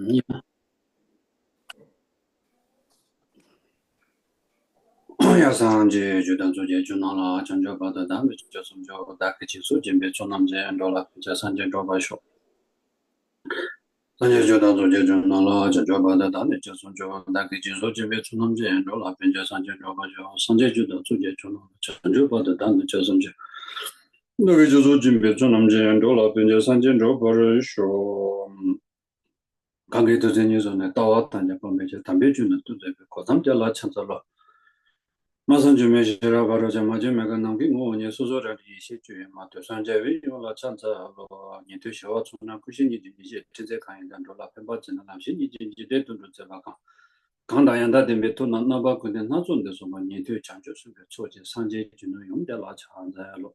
Yeah. Ya sanji judan zuje junala chanjo bada dami jasum jo daki chisu jimbe chonam je dola ja sanje doba sho. Sanje judan zuje junala chanjo bada dami jasum jo daki chisu jimbe chonam je dola ja sanje doba sho. Sanje judan zuje junala chanjo bada dami jasum je daki chisu jimbe chonam je dola ja sanje doba sho. Kange to zenyu zone tawa tanya pombeje tambe judan tuze ko tamja la chanzalo. 마산주 메시라 바로자 마주 메가 남기 뭐니 소소라리 시주에 마도 산제위 요라 찬자로 니도 쇼 존나 쿠신이 이제 제제 가인단 돌아 펜바지나 남신 이제 대도도 제가 강다ян다 데메토 나나바 근데 나존데서 뭐 니도 장조스 초제 산제 주는 용대라 찬자로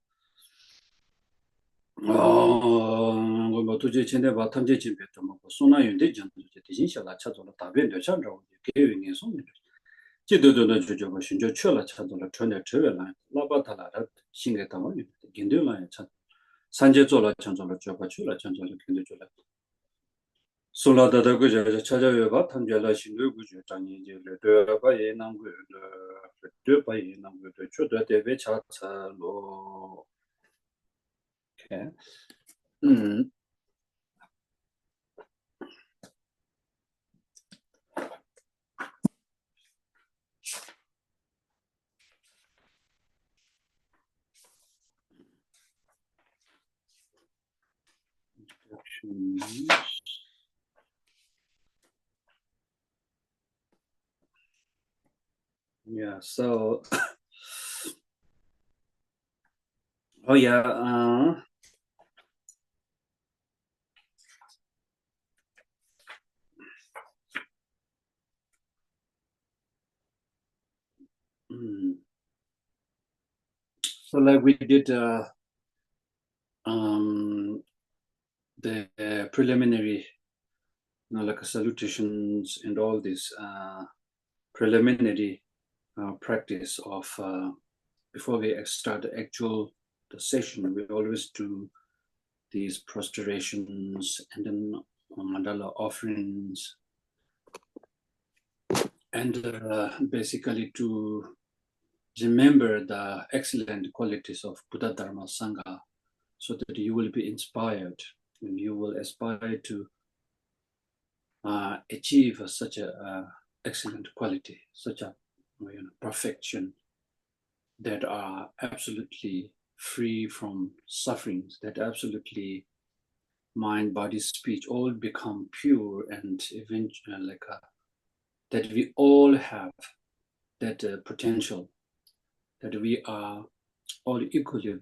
뭐 도제 진대 바탐제 집에도 뭐 소나 윤대 장조제 대신샤라 차도로 답변도 참조 계획이 손님 지도도도 주저고 신조 쳐라 차도로 전에 저외라 라바타라라 신게 담아니 긴들라야 차 산제 졸라 전절로 줘봐 줄라 전절로 긴들 줄라 솔라다다 그저 찾아외 봐 탐절라 신도 구조 장이 이제 되어봐 예남고 되어봐 예남고 저도 대배 차차로 오케이 음 yeah so oh yeah so like we did the preliminary, like salutations and all this preliminary practice of before we start the session, we always do these prostrations and then mandala offerings, and basically to remember the excellent qualities of Buddha Dharma Sangha, so that you will be inspired and you will aspire to achieve such a excellent quality, such a perfection that are absolutely free from sufferings, that absolutely mind, body, speech all become pure, and eventually that we all have that potential, that we are all equally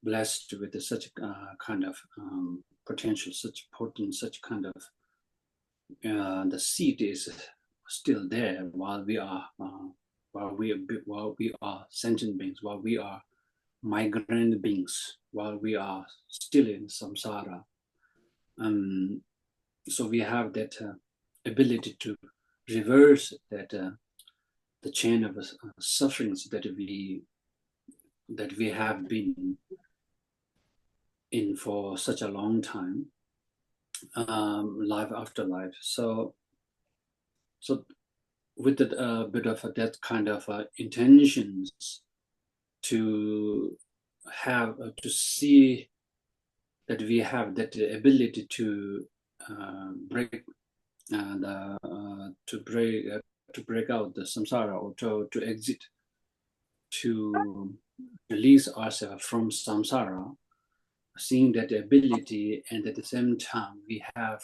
blessed with such kind of potential, such potent, such kind of the seed is still there while we are sentient beings, while we are migrant beings, while we are still in samsara. So we have that ability to reverse that the chain of sufferings that we have been in for such a long time, life after life. So with a bit of that kind of intentions to have to see that we have that ability to break to break out the samsara, or to exit, to release ourselves from samsara, seeing that ability, and at the same time we have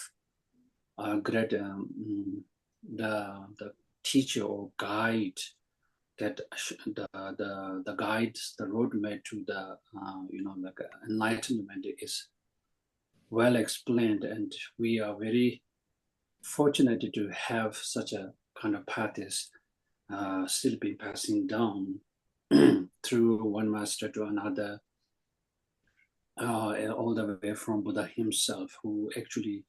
a great the teacher or guide, that the guides, the roadmap to the enlightenment is well explained, and we are very fortunate to have such a kind of path is still be passing down through one master to another, all the way from Buddha himself, who actually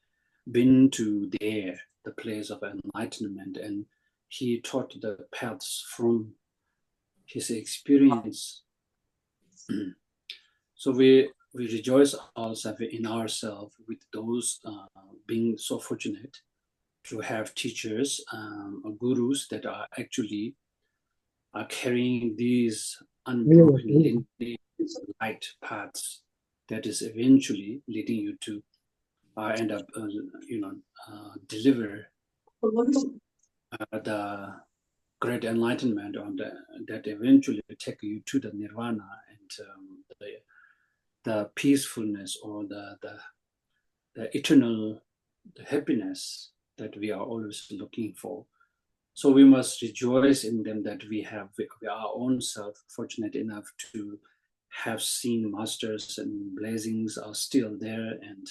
been to the place of enlightenment, and he taught the paths from his experience. So we rejoice ourselves in ourselves with those being so fortunate to have teachers, gurus that are actually carrying these unbroken light paths that is eventually leading you to end up, deliver the great enlightenment on that eventually take you to the nirvana and the peacefulness or the eternal happiness that we are always looking for. So we must rejoice in them that we are our own self fortunate enough to have seen masters, and blessings are still there, and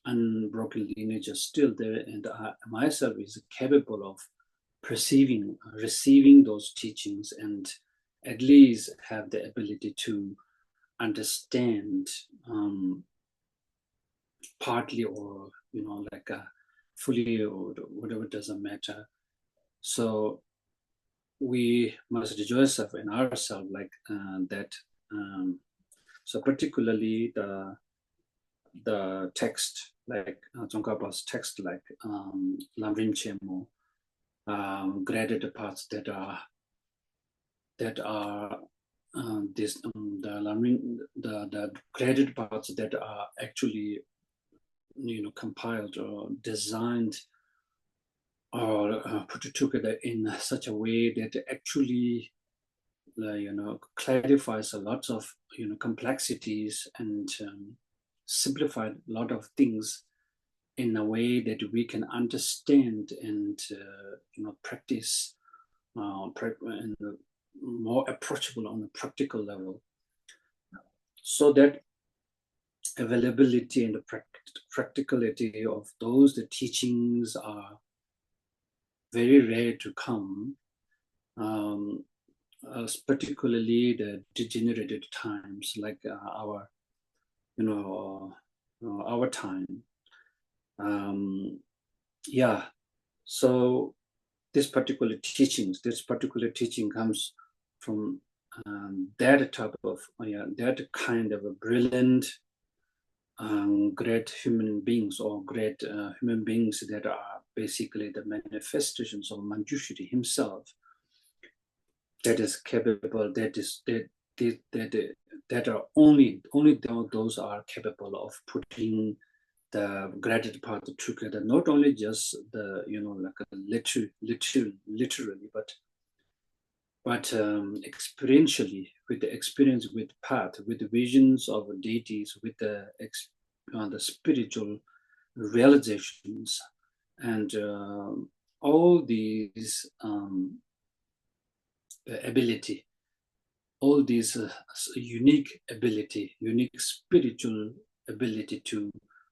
unbroken lineage is still there, and myself is capable of receiving those teachings, and at least have the ability to understand partly, or fully, or whatever, doesn't matter. So we must rejoice in ourselves like that. So particularly the text, like Tsongkhapa's text, like Lam Rim Chenmo, graded parts that are this the Lam Rim, the graded parts that are actually compiled or designed or put together in such a way that actually clarifies a lot of complexities, and simplified a lot of things in a way that we can understand and practice and more approachable on a practical level, so that availability and the practicality of the teachings are very rare to come, particularly the degenerated times like our time. So this particular teaching comes from that type of that kind of a brilliant great human beings, or great human beings that are basically the manifestations of Manjushri himself, that is capable, that are only those are capable of putting the graded part together, not only just the literally, but experientially, with the experience, with path, with the visions of deities, with the spiritual realizations, and all these ability, all these unique spiritual ability to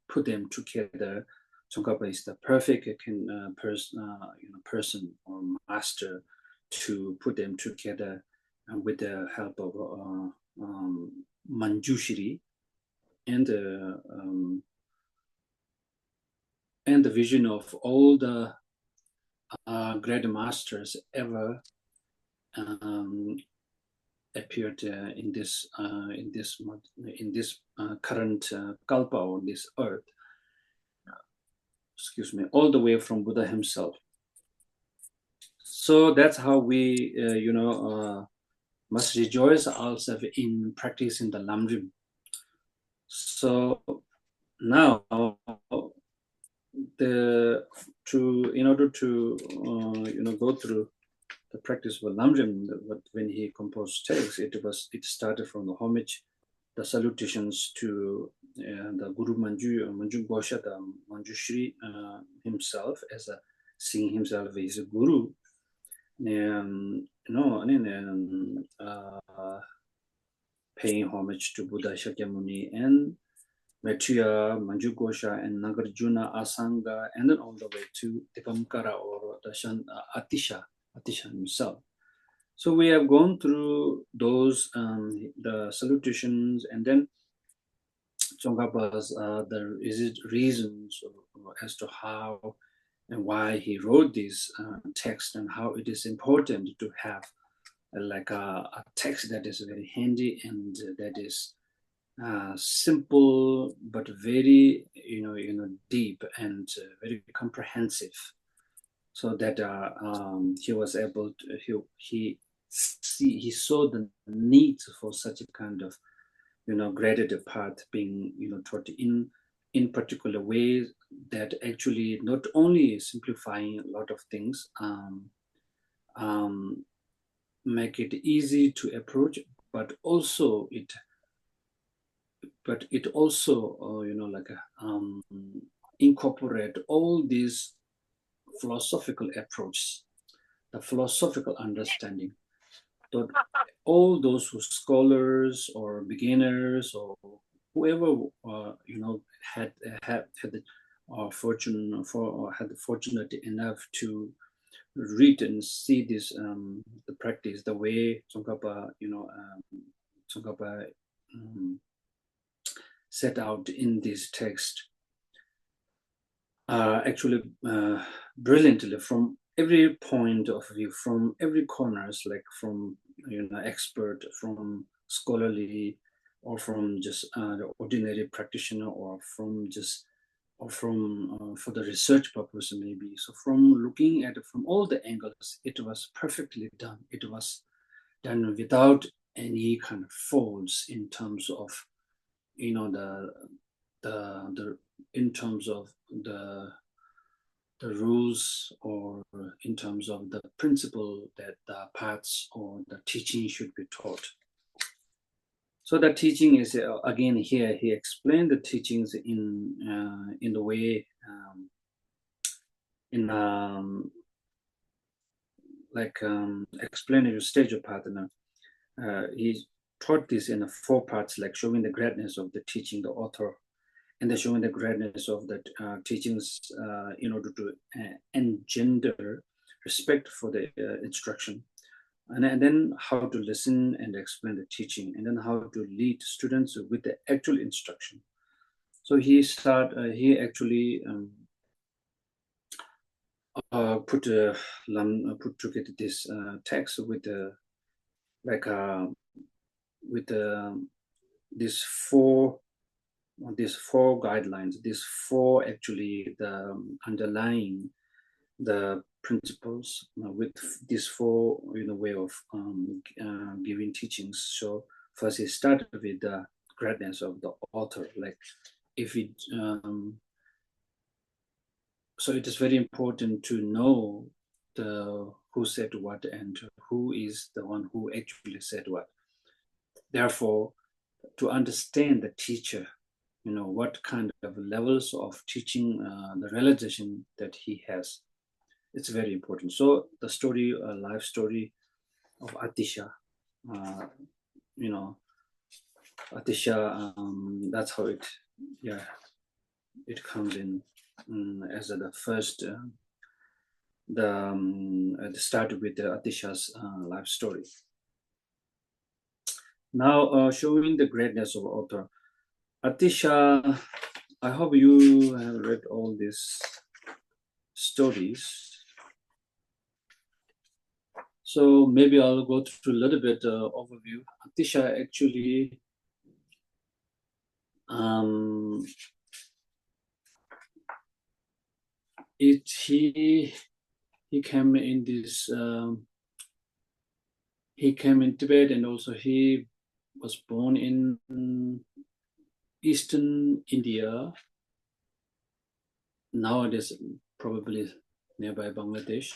put them together. Tsongkhapa is the perfect person or master to put them together, with the help of Manjushri and the vision of all the great masters ever appeared in this current kalpa, on this earth. All the way from Buddha himself. So that's how we, must rejoice ourselves in practicing the Lamrim. So now, in order to go through the practice of Lamrim, when he composed texts, it started from the homage, the salutations to the Guru Manju Gosha, the Manjushri himself, as seeing himself as a guru, paying homage to Buddha Shakyamuni and Maitreya, Manju Gosha, and Nagarjuna, Asanga, and then all the way to Tipamkara, or the Atisha himself. So we have gone through those, the salutations, and then Tsongkhapa's the reasons as to how and why he wrote this text, and how it is important to have like a text that is very handy, and that is simple but very deep and very comprehensive, so that he was able to he saw the need for such a kind of graded path being taught in particular ways that actually not only simplifying a lot of things, make it easy to approach, but it also incorporate all these philosophical approaches, the philosophical understanding. But all those who scholars or beginners or whoever had the fortunate enough to read and see this the practice, the way Tsongkhapa Tsongkhapa set out in this text, actually brilliantly from every point of view, from every corners, like from expert, from scholarly, or from just the ordinary practitioner, or from for the research purpose maybe. So from looking at it from all the angles, it was perfectly done. It was done without any kind of faults in terms of the in terms of the rules, or in terms of the principle that the paths or the teaching should be taught. So the teaching is again here. He explained the teachings in the way explaining your stage of partner. He taught this in 4 parts, like showing the greatness of the teaching, the author, and then showing the greatness of the teachings in order to engender respect for the instruction, and then how to listen and explain the teaching, and then how to lead students with the actual instruction. So he actually put together this text with these 4 guidelines, these 4 actually the underlying the principles with these 4 way of giving teachings. So first he started with the greatness of the author, like if it so it is very important to know the who said what and who is the one who actually said what. Therefore, to understand the teacher, what kind of levels of teaching, the realization that he has, it's very important. So the story, life story of Atisha, Atisha, that's how it comes in as the first, the start with the Atisha's life story. Now, showing the greatness of author. Atisha, I hope you have read all these stories. So maybe I'll go through a little bit overview. Atisha actually he came in this he came in Tibet, and also he was born in eastern India, nowadays probably nearby Bangladesh.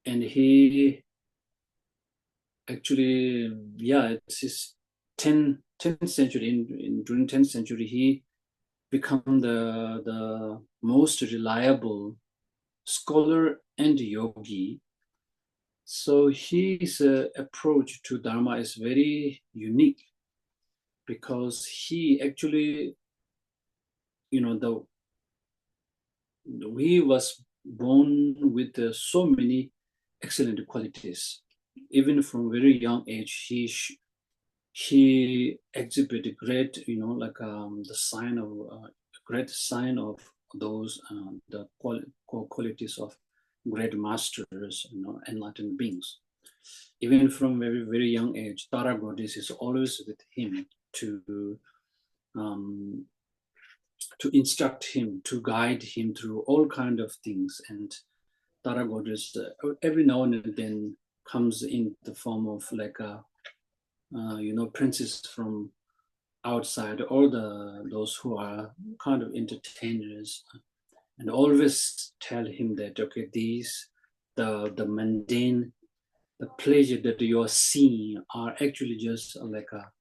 And he actually, it's his 10th century. During 10th century, he become the most reliable scholar and yogi. So his approach to Dharma is very unique, because he actually, he was born with so many excellent qualities. Even from very young age, he exhibited great, the sign of great sign of those the qualities of great masters, enlightened beings. Even from very very young age, Tara goddess is always with him. to instruct him, to guide him through all kind of things. And Tara goddess every now and then comes in the form of like a princess from outside, or those who are kind of entertainers, and always tell him that, okay, these the mundane, the pleasure that you are seeing are actually just like a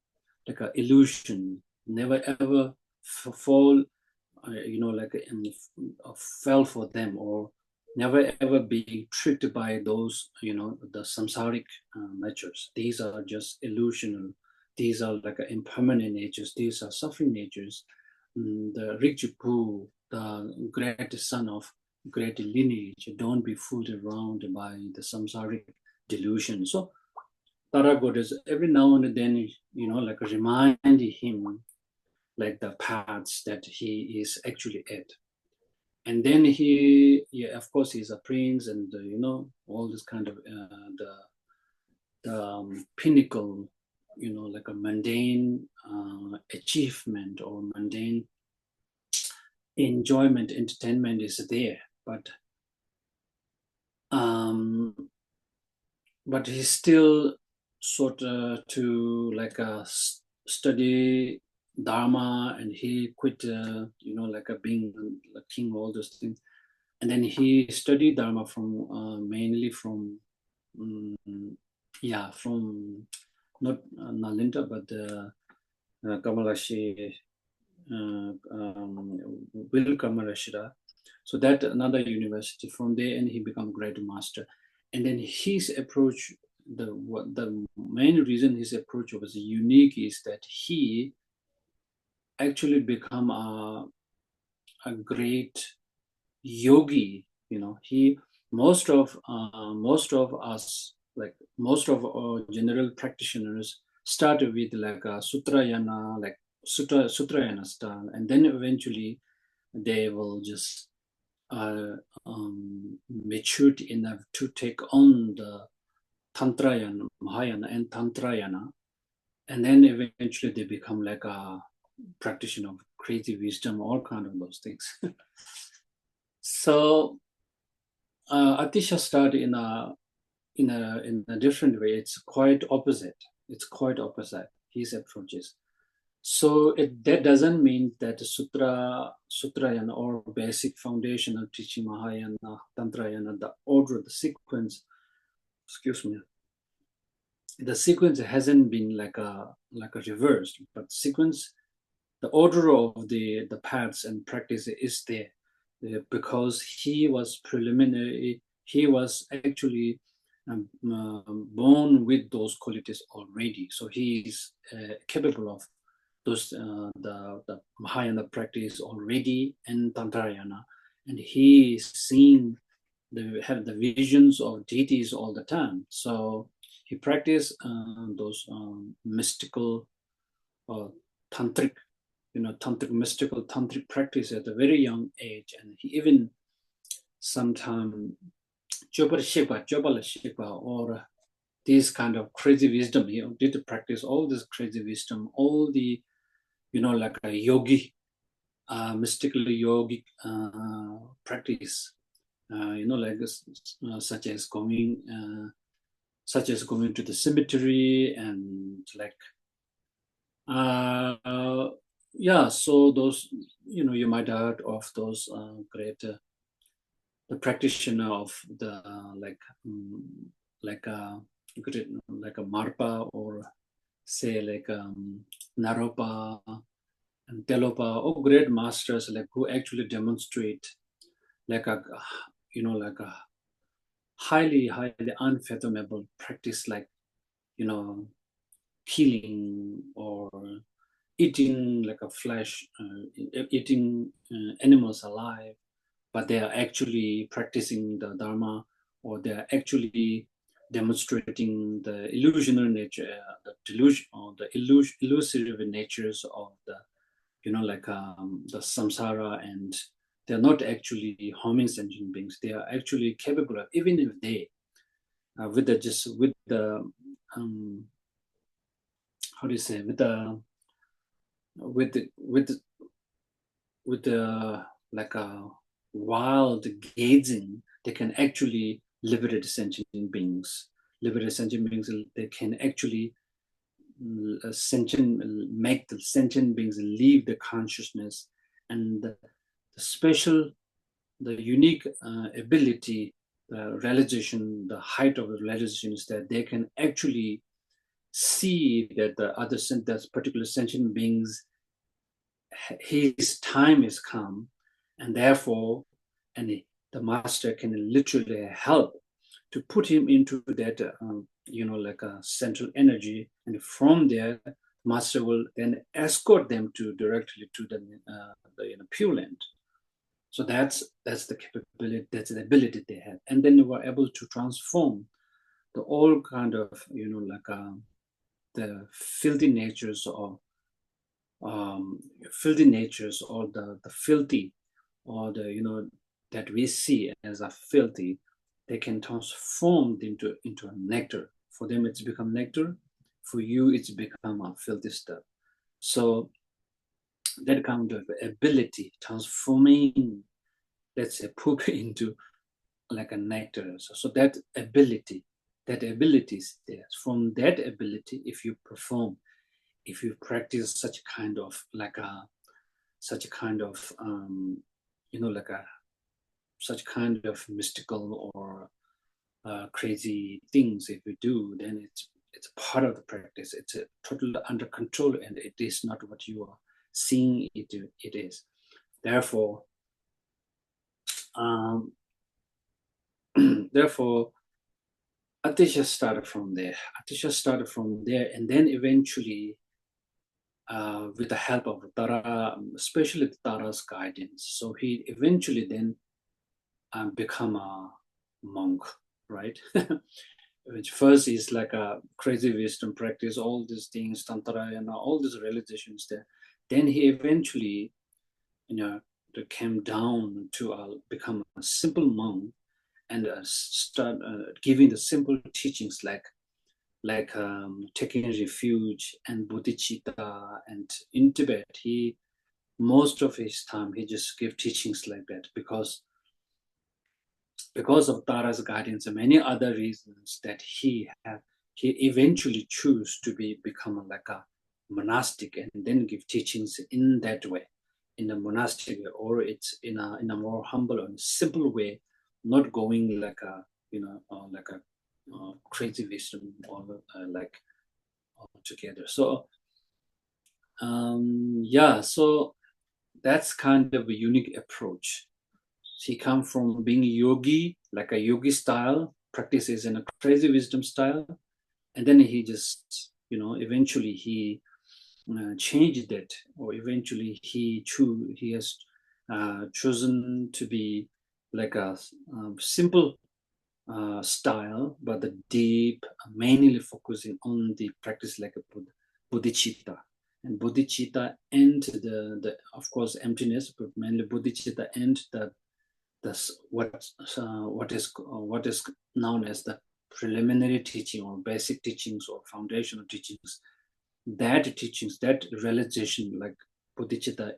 illusion. Never ever fall, fell for them, or never ever be tricked by those, the samsaric natures. These are just illusional. These are like impermanent natures. These are suffering natures. The Richipu, the great son of great lineage, don't be fooled around by the samsaric delusion. So Tara goddess every now and then, like remind him like the paths that he is actually at. And then of course, he's a prince, and all this kind of the pinnacle, like a mundane achievement or mundane enjoyment, entertainment is there, but he's still sort of to like study Dharma, and he quit, being a king, all those things. And then he studied Dharma from mainly from, from not Nalinta, but Kamalashi, Will Kamarashira. So that another university from there, and he become great master. And then his approach, the main reason his approach was unique is that he actually become a great yogi. He most of us, like most of our general practitioners, start with like a sutrayana, like sutrayana style, and then eventually they will just matured enough to take on the tantrayana, mahayana, and tantrayana, and then eventually they become like a practitioner of creative wisdom, all kind of those things. So Atisha started in a different way. It's quite opposite. His approaches. So that doesn't mean that Sutrayana or basic foundational teaching, Mahayana, Tantrayana, the order, the sequence, the sequence hasn't been like a reversed, but sequence, the order of the paths and practice is there, because he was actually born with those qualities already. So he is capable of those the Mahayana practice already, and Tantrayana, and he is seeing have the visions of deities all the time. So he practiced those mystical or tantric, mystical tantric practice at a very young age, and he even sometimes Jopala Shikpa, or this kind of crazy wisdom. He did practice all this crazy wisdom, all the like a yogi, mystical yogic practice, like this, such as going to the cemetery, and like so those, you might have heard of those great the practitioner of the like a Marpa, or say like Naropa and Telopa, or great masters like who actually demonstrate like a highly unfathomable practice, like killing or eating like a flesh, eating animals alive, but they are actually practicing the Dharma, or they are actually demonstrating the illusionary nature, the delusion, or the illusory natures of the, the samsara, and they're not actually harming sentient beings. They are actually capable of, even if they, with the how do you say, with the with the like a wild gazing, they can actually liberate sentient beings. Liberate sentient beings, they can actually make the sentient beings leave the consciousness, and the special, the unique ability, the realization, the height of the realization is that they can actually see that the other that particular sentient beings, his time has come, and therefore, the master can literally help to put him into that, like a central energy, and from there, master will then escort them to directly to the Pure Land. So that's the capability, that's the ability they have, and then they were able to transform the all kind of the filthy natures or the filthy, or the that we see as a filthy, they can transform into a nectar. For them it's become nectar, for you it's become a filthy stuff. So that kind of ability, transforming, let's say, poop into like a nectar. So that ability is there. From that ability, if you practice such kind of such kind of mystical or crazy things, if you do, then it's a part of the practice. It's a totally under control, and it is not what you are seeing it is. Therefore, therefore, Atisha started from there. And then eventually, with the help of Tara, especially Tara's guidance, so he eventually then become a monk, right? Which first is like a crazy wisdom practice, all these things, tantra and all these realizations there. Then he eventually, came down to become a simple monk, and start giving the simple teachings like taking refuge and bodhicitta. And in Tibet, most of his time he just gave teachings like that, because of Tara's guidance and many other reasons, that he eventually chose to become like a monastic, and then give teachings in that way, in a monastic way, or it's in a more humble and simple way, not going like a crazy wisdom or like altogether. So so that's kind of a unique approach. He come from being a yogi, like a yogi style, practices in a crazy wisdom style, and then he just, eventually he changed it, or eventually he has chosen to be like a simple style, but the deep, mainly focusing on the practice like a bodhicitta. And bodhicitta and the of course emptiness, but mainly bodhicitta and what is known as the preliminary teaching or basic teachings or foundational teachings. That realization, like bodhicitta,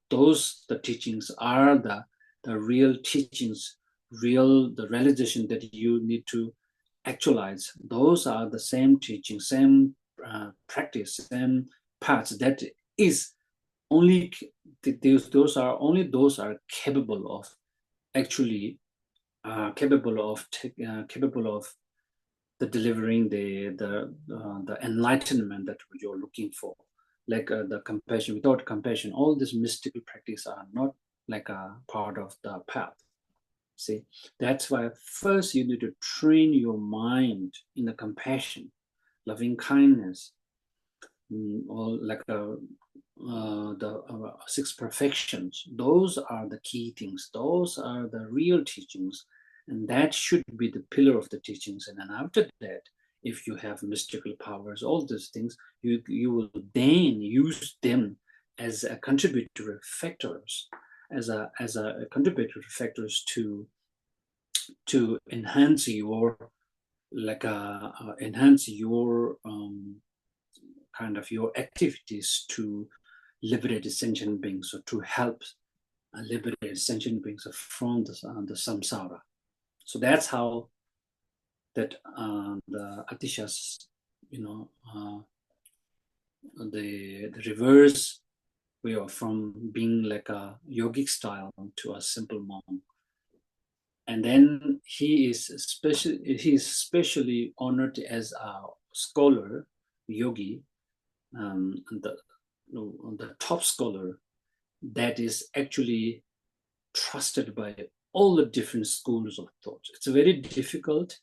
the teachings are the real teachings, the realization that you need to actualize. Those are the same teaching, same practice, same paths that is only those are capable of actually capable of the delivering the enlightenment that you're looking for, like the compassion. Without compassion, all this mystical practice are not like a part of the path. See, that's why first you need to train your mind in the compassion, loving kindness, or like the six perfections. Those are the key things. Those are the real teachings, and that should be the pillar of the teachings. And then after that, if you have mystical powers, all those things, you will then use them as a contributory factors, as a contributory factors to enhance your kind of your activities to liberate sentient beings, or to help liberate sentient beings from the samsara. So that's how that the Atishas, the reverse way of from being like a yogic style to a simple monk. And then he is especially honored as a scholar, yogi, the top scholar that is actually trusted by all the different schools of thought. It's very difficult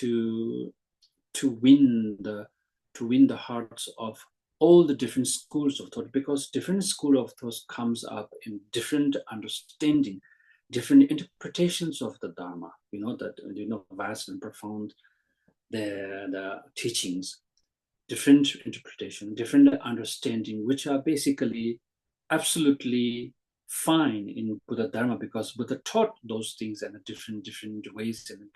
to win the hearts of all the different schools of thought, because different school of thought comes up in different understanding, different interpretations of the Dharma. Vast and profound the teachings, different interpretation, different understanding, which are basically absolutely fine in Buddha Dharma, because Buddha taught those things in a different ways, and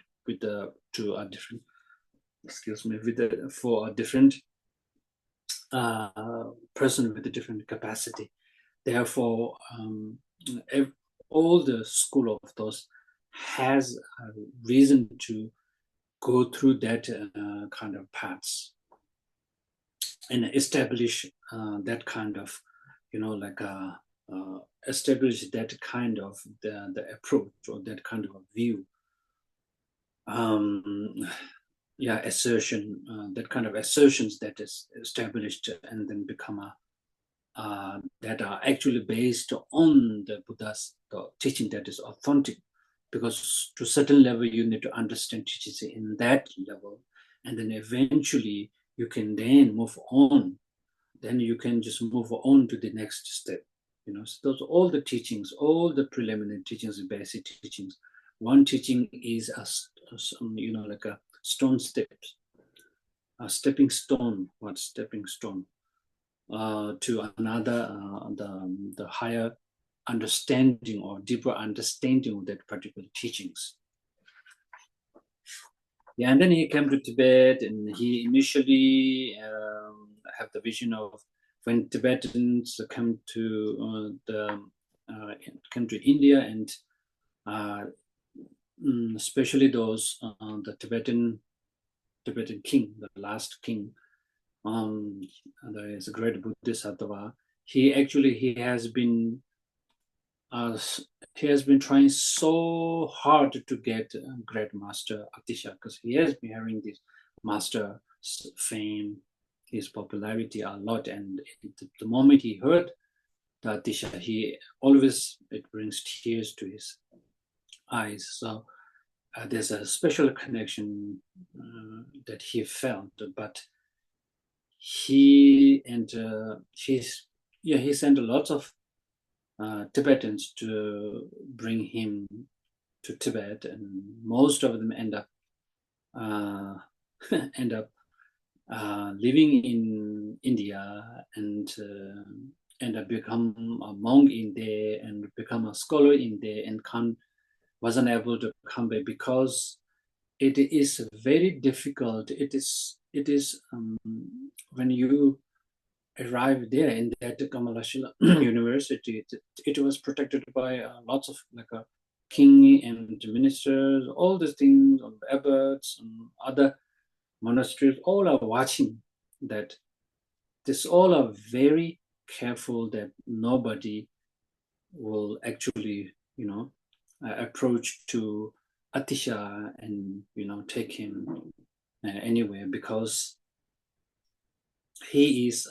for a different person with a different capacity. Therefore, all the school of thought has a reason to go through that kind of paths and establish that kind of, establish that kind of the approach, or that kind of view. Assertion, that kind of assertions that is established and then become that are actually based on the Buddha's teaching that is authentic. Because to a certain level, you need to understand teachings in that level, and then eventually you can then move on. Then you can just move on to the next step. So those all the teachings, all the preliminary teachings, basic teachings. One teaching is like a stone steps, a stepping stone. What stepping stone to another, the higher understanding or deeper understanding of that particular teachings. And then he came to Tibet, and he initially have the vision of when Tibetans come to India, and especially those the Tibetan king, the last king. There is a great Buddhist Sattva. He has been trying so hard to get great master Atisha, because he has been having this master fame, his popularity a lot, and the moment he heard the Atisha, it brings tears to his eyes. So there's a special connection that he felt, but he sent lots of Tibetans to bring him to Tibet, and most of them end up living in India, and end up become a monk in there, and become a scholar in there, and wasn't able to come back because it is very difficult. It is when you arrive there in that Kamalashila University, it was protected by lots of king and ministers, all the things, and abbots and other monasteries, all are watching that. This all are very careful that nobody will actually, approach to Atisha and take him anywhere, because he is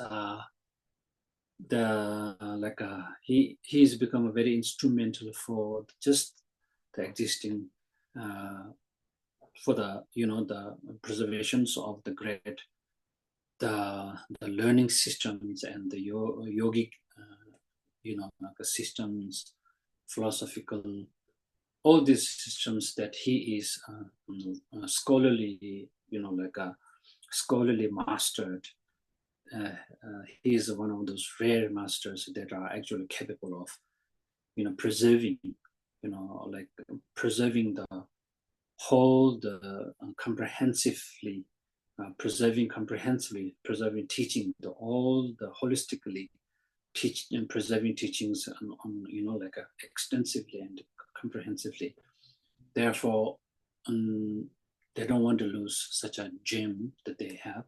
he's become very instrumental for just the existing for the the preservations of the great the learning systems and the yogic systems, philosophical, all these systems that he is scholarly scholarly mastered. He is one of those rare masters that are actually capable of preserving preserving the whole comprehensively preserving comprehensively, preserving teaching, all the holistically teach and preserving teachings on extensively and comprehensively. Therefore, they don't want to lose such a gem that they have,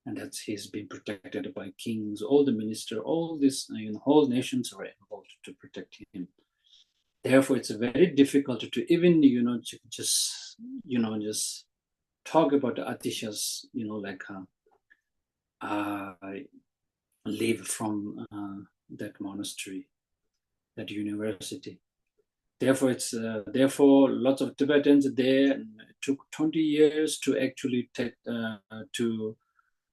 and that he's been protected by kings, all the minister, all this whole nations are involved to protect him. Therefore, it's very difficult to even just talk about the Atishas, leave from that monastery, that university. Therefore, it's lots of Tibetans there. It took 20 years to actually to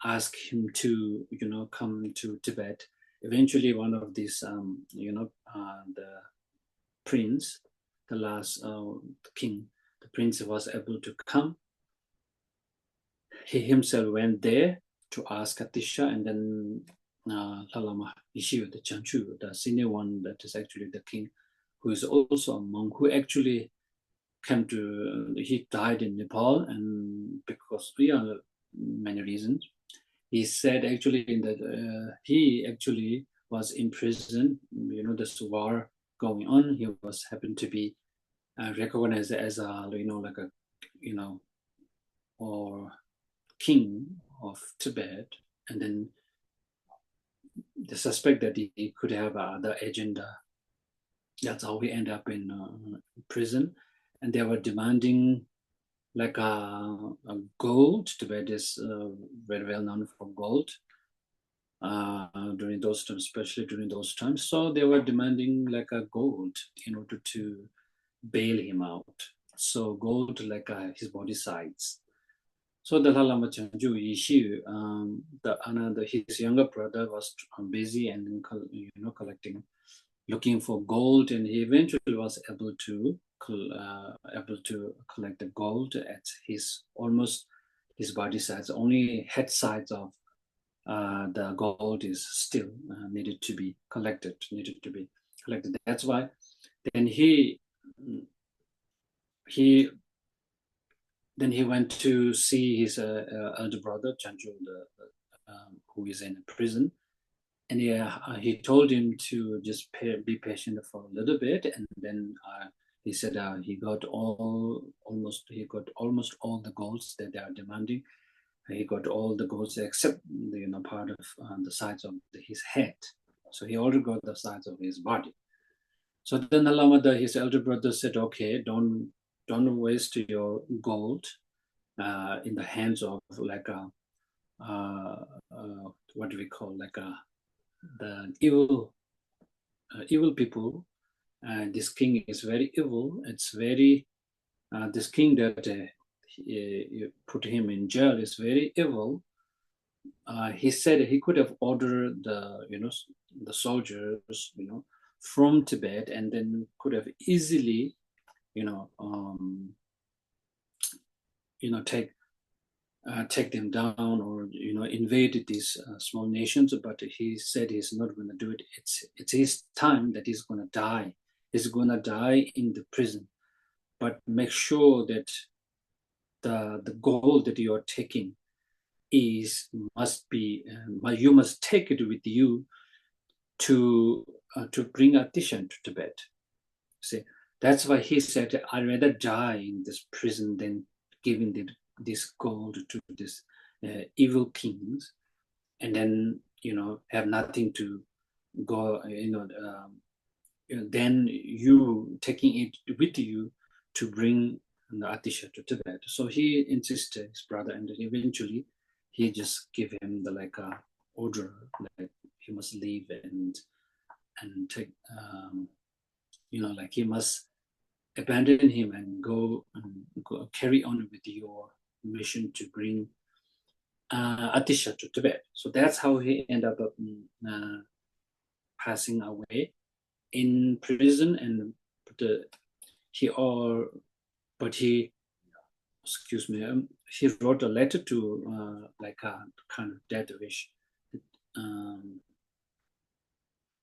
ask him to come to Tibet. Eventually, one of these the prince, the last king, the prince was able to come. He himself went there to ask Atisha, and then Lama Atisha, the Chanchu, the senior one, that is actually the king, who is also a monk, who actually came to, he died in Nepal, and because many reasons. He said actually that he actually was in prison, this war going on. He was happened to be recognized as a, or king of Tibet, and then the suspect that he could have other agenda. That's how he ended up in prison, and they were demanding like a gold. Tibet is very well known for gold during those times, especially during those times. So they were demanding like a gold in order to bail him out. So gold like his body size. So the Lama Chenmo his younger brother was busy and collecting, looking for gold, and he eventually was able to collect the gold at almost his body size. Only head size of the gold is still needed to be collected. That's why then he went to see his elder brother Chanchu, who is in prison, and he told him to just be patient for a little bit, and then he said he got almost all the golds that they are demanding. He got all the golds except part of the size of his head. So he already got the size of his body. So then his elder brother said, "Okay, don't waste your gold in the hands of like what do we call the evil people. This king is very evil. It's very this king that put him in jail is very evil." He said he could have ordered the soldiers from Tibet, and then could have easily take them down, or invade these small nations. But he said he's not going to do it. It's his time that he's going to die. He's going to die in the prison. But make sure that the goal that you are taking must be you must take it with you to bring Atisha to Tibet. See, that's why he said, "I'd rather die in this prison than giving this gold to this evil kings, and then have nothing to go. Then you taking it with you to bring Atisha to Tibet." So he insisted, his brother, and then eventually he just gave him the order, like he must leave and take he must abandon him and go carry on with your mission to bring Atisha to Tibet. So that's how he ended up passing away in prison. And he wrote a letter to a kind of death wish.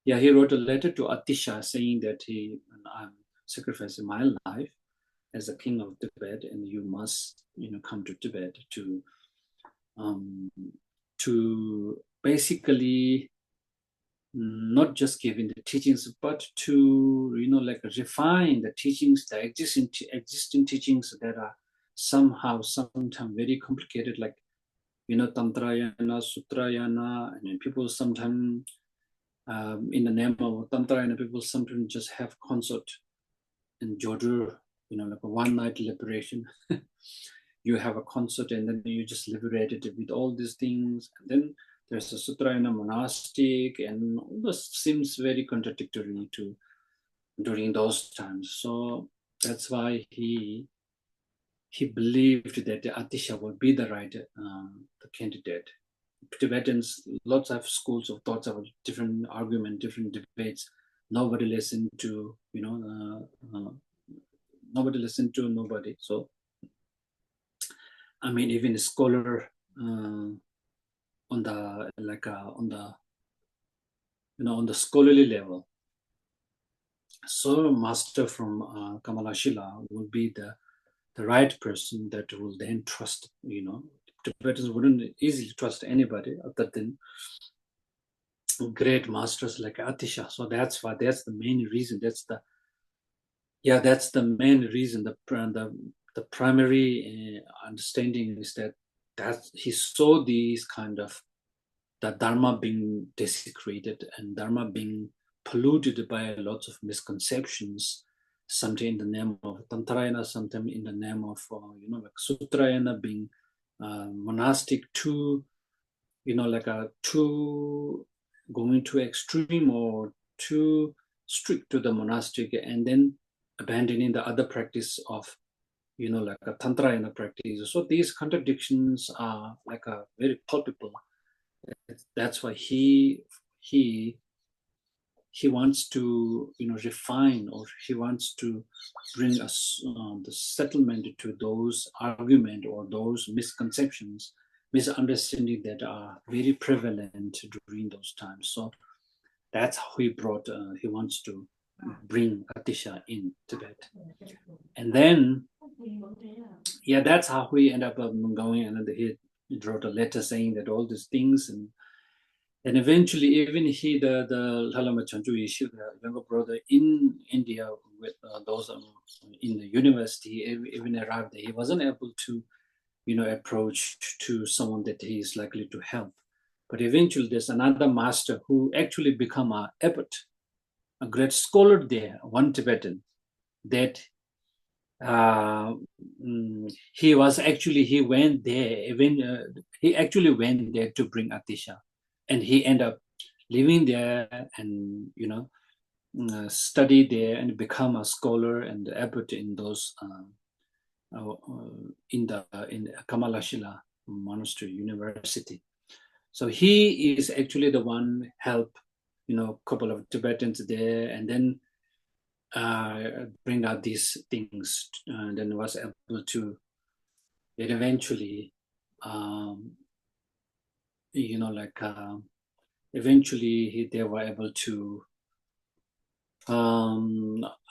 He wrote a letter to Atisha saying that I'm sacrificing my life as a king of Tibet, and you must come to Tibet to to basically not just giving the teachings, but to refine the teachings, the existing teachings that are somehow sometimes very complicated, like Tantrayana, Sutrayana, and people sometimes in the name of Tantrayana, people sometimes just have concert in Jodur, like a one-night liberation. You have a concert and then you just liberated with all these things. And then there's a Sutrayana monastic, and all this seems very contradictory to during those times. So that's why he believed that the Atisha would be the right the candidate. Tibetans, lots of schools of thoughts about different argument, different debates. Nobody listened to, nobody listened to nobody. So, I mean, even a scholar on the on the scholarly level. So, master from Kamalashila will be the right person that will then trust. Tibetans wouldn't easily trust anybody other than great masters like Atisha. So that's why, that's the main reason. That's the main reason. The primary understanding is that he saw these kind of the Dharma being desecrated and Dharma being polluted by lots of misconceptions, sometimes in the name of Tantrayana, sometimes in the name of like Sutrayana, being monastic, too going too extreme or too strict to the monastic, and then abandoning the other practice of like a Tantrayana practice. So these contradictions are like a very palpable. That's why he wants to refine, or he wants to bring us the settlement to those argument or those misconceptions, misunderstanding that are very prevalent during those times. So that's how he wants to bring Atisha in Tibet. And then that's how we end up going, and he wrote a letter saying that all these things, and eventually even the Lama Chenmo, the younger brother in India with those in the university, even arrived there, he wasn't able to approach to someone that he is likely to help. But eventually there's another master who actually become a abbot, a great scholar there, one Tibetan, that he went there, he actually went there to bring Atisha, and he ended up living there and study there and become a scholar and abbot in those in Kamalashila Monastery University. So he is actually the one help couple of Tibetans there, and then bring out these things, and then was able to eventually eventually they were able to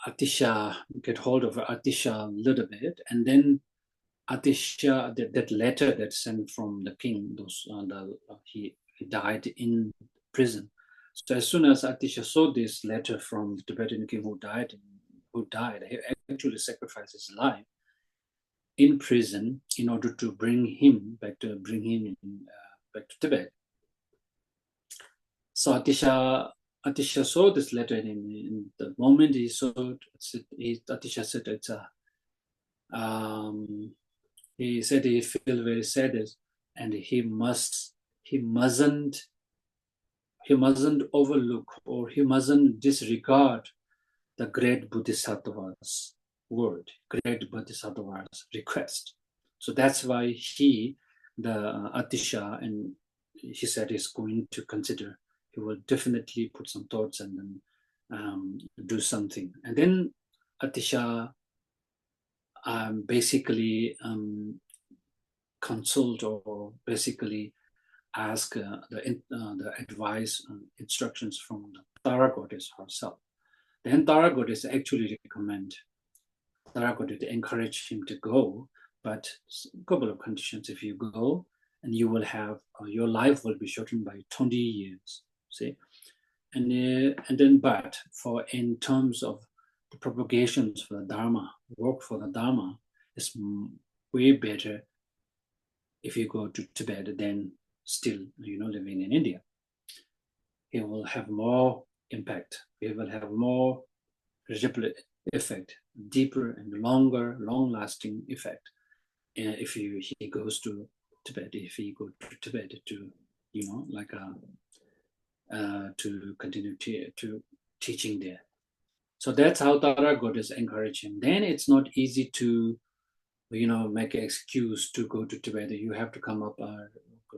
Atisha, get hold of Atisha a little bit, and then Atisha, that letter that sent from the king, he died in prison. So as soon as Atisha saw this letter from the Tibetan king who died, he actually sacrificed his life in prison in order to bring him back to Tibet. So Atisha saw this letter, and in the moment he saw it, Atisha said he said he felt very sad, and he mustn't overlook, or he mustn't disregard the great Bodhisattva's word, great Bodhisattva's request. So that's why Atisha, and he said he's going to consider, he will definitely put some thoughts and then do something. And then Atisha basically consult, or basically ask the advice, instructions from the Tara goddess herself. Then Tara goddess actually recommend, Tara goddess encourage him to go, but a couple of conditions. If you go, and you will have your life will be shortened by 20 years. See, and then but for in terms of the propagations for the Dharma, work for the Dharma is way better if you go to Tibet than still living in India. It will have more impact. It will have more ripple effect, deeper and longer, long-lasting effect. And if he goes to Tibet, if he go to Tibet to to continue to teaching there. So that's how Taragot is encouraging. Then it's not easy to make an excuse to go to Tibet. You have to come up a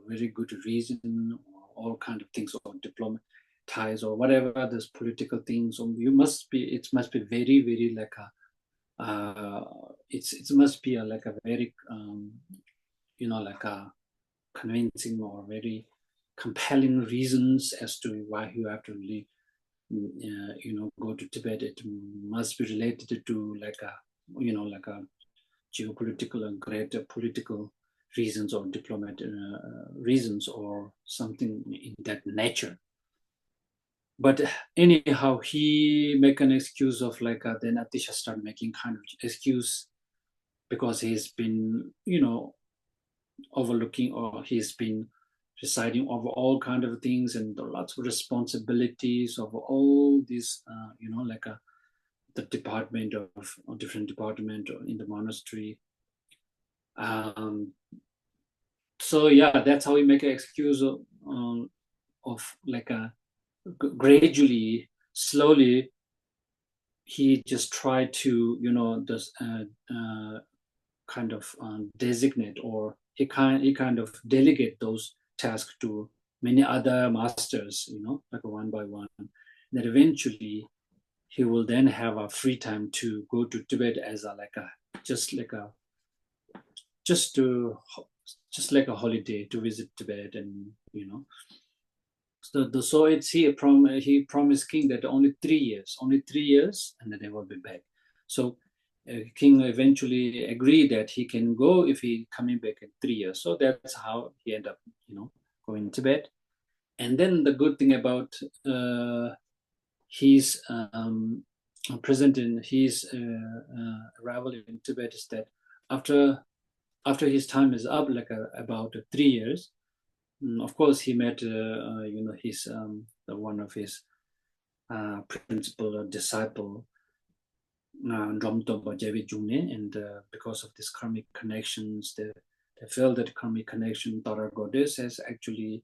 very good reason, or all kind of things, or diplomatic ties, or whatever those political things. Or it must be very, very like it must be like a very like a convincing or very compelling reasons as to why you have to leave, go to Tibet. It must be related to like a like a geopolitical and greater political reasons, or diplomatic reasons, or something in that nature. But anyhow, he make an excuse of like then Atisha start making kind of excuse because he's been overlooking, or he's been presiding over all kind of things and lots of responsibilities of all these like the department of different department in the monastery. So yeah, that's how we make an excuse of like a gradually, slowly. He just tried to just kind of designate, or he kind of delegate those tasks to many other masters, like one by one. That eventually he will then have a free time to go to Tibet as a just like a holiday to visit Tibet, and so it's he promised king that only 3 years, and then they will be back. So king eventually agreed that he can go if he coming back in 3 years. So that's how he ended up going to Tibet. And then the good thing about his present in his arrival in Tibet is that after his time is up, like about 3 years, of course he met his one of his principal disciple, and because of this karmic connections, they felt that karmic connection, Tara goddess has actually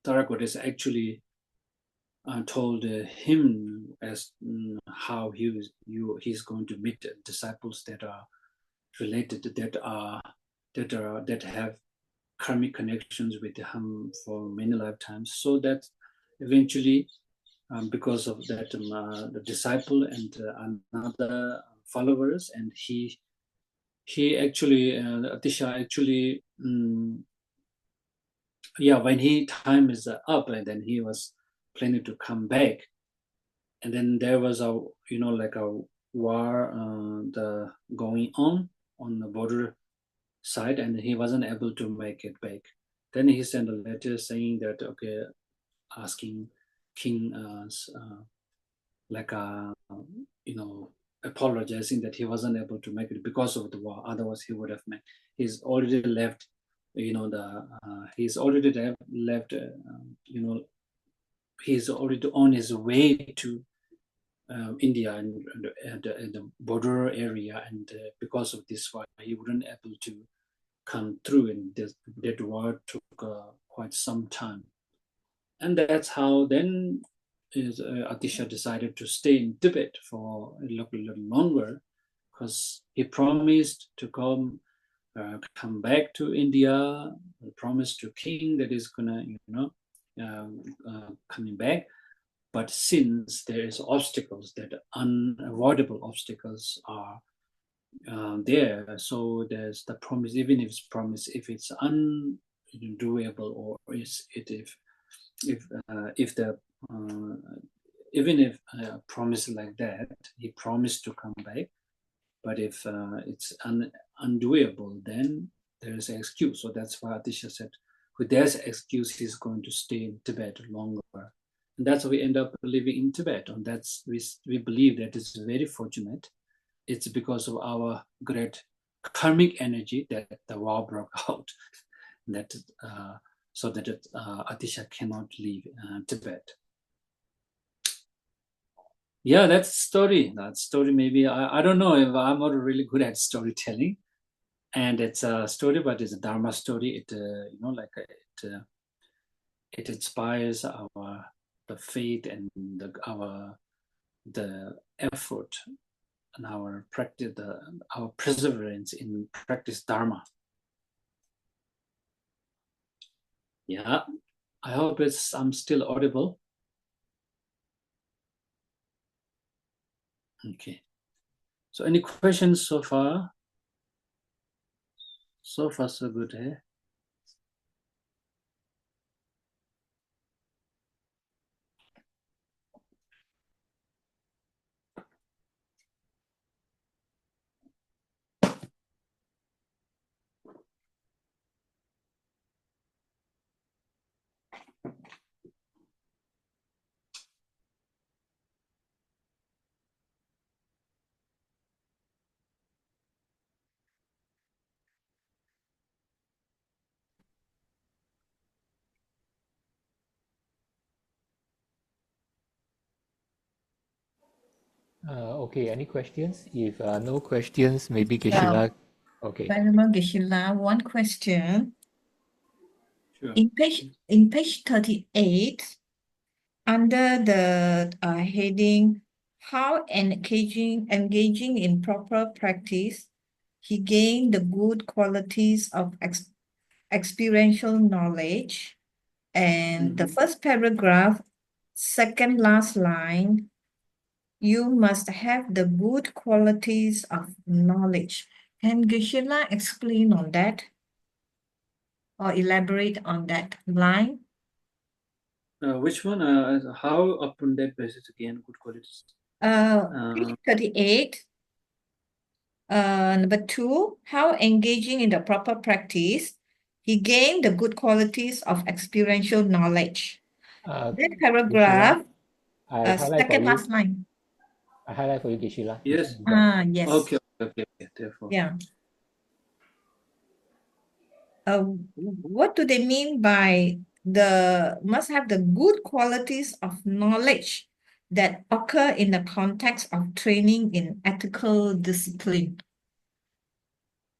Tara goddess actually told him as how he's going to meet disciples that are related, that have karmic connections with him for many lifetimes. So that eventually, because of that, the disciple and another followers, and he actually, Atisha actually, when he time is up, and then he was planning to come back, and then there was a like a war the going on the border side, and he wasn't able to make it back. Then he sent a letter saying that, okay, asking king apologizing that he wasn't able to make it because of the war. Otherwise he would have met. He's already left he's already left he's already on his way to India and the border area, and because of this war, he wouldn't able to come through, and that war took quite some time. And that's how then Atisha decided to stay in Tibet for a little longer, because he promised to come back to India, promised to king that is gonna coming back. But since there is obstacles, that unavoidable obstacles are there, so there's the promise. Even if it's promise, if it's undoable, or if the even if promise like that, he promised to come back, But if it's undoable, then there is an excuse. So that's why Atisha said, with there's an excuse, he's going to stay in Tibet longer. And that's why we end up living in Tibet. And that's we believe that it's very fortunate. It's because of our great karmic energy that the war broke out. That so that Atisha cannot leave Tibet. Yeah, that's story. That story, maybe I don't know if I'm not really good at storytelling, and it's a story, but it's a Dharma story. It it inspires the faith and the effort and our practice, our perseverance in practice Dharma. Yeah, I hope I'm still audible. Okay. So any questions so far? So far, so good, eh? Okay, any questions? If no questions, maybe Geshe-la. Okay. Geshe-la, one question. Sure. In page 38, under the heading, how engaging in proper practice, he gained the good qualities of experiential knowledge. And the first paragraph, second last line, you must have the good qualities of knowledge. Can Geshe-la explain on that or elaborate on that line? Which one? How upon that basis again, good qualities? Page 38. Number 2, how engaging in the proper practice, he gained the good qualities of experiential knowledge. That paragraph, second last line. I highlight for you, Geshe-la. Yes. Yes. Okay. Therefore. Yeah. What do they mean by must have the good qualities of knowledge that occur in the context of training in ethical discipline?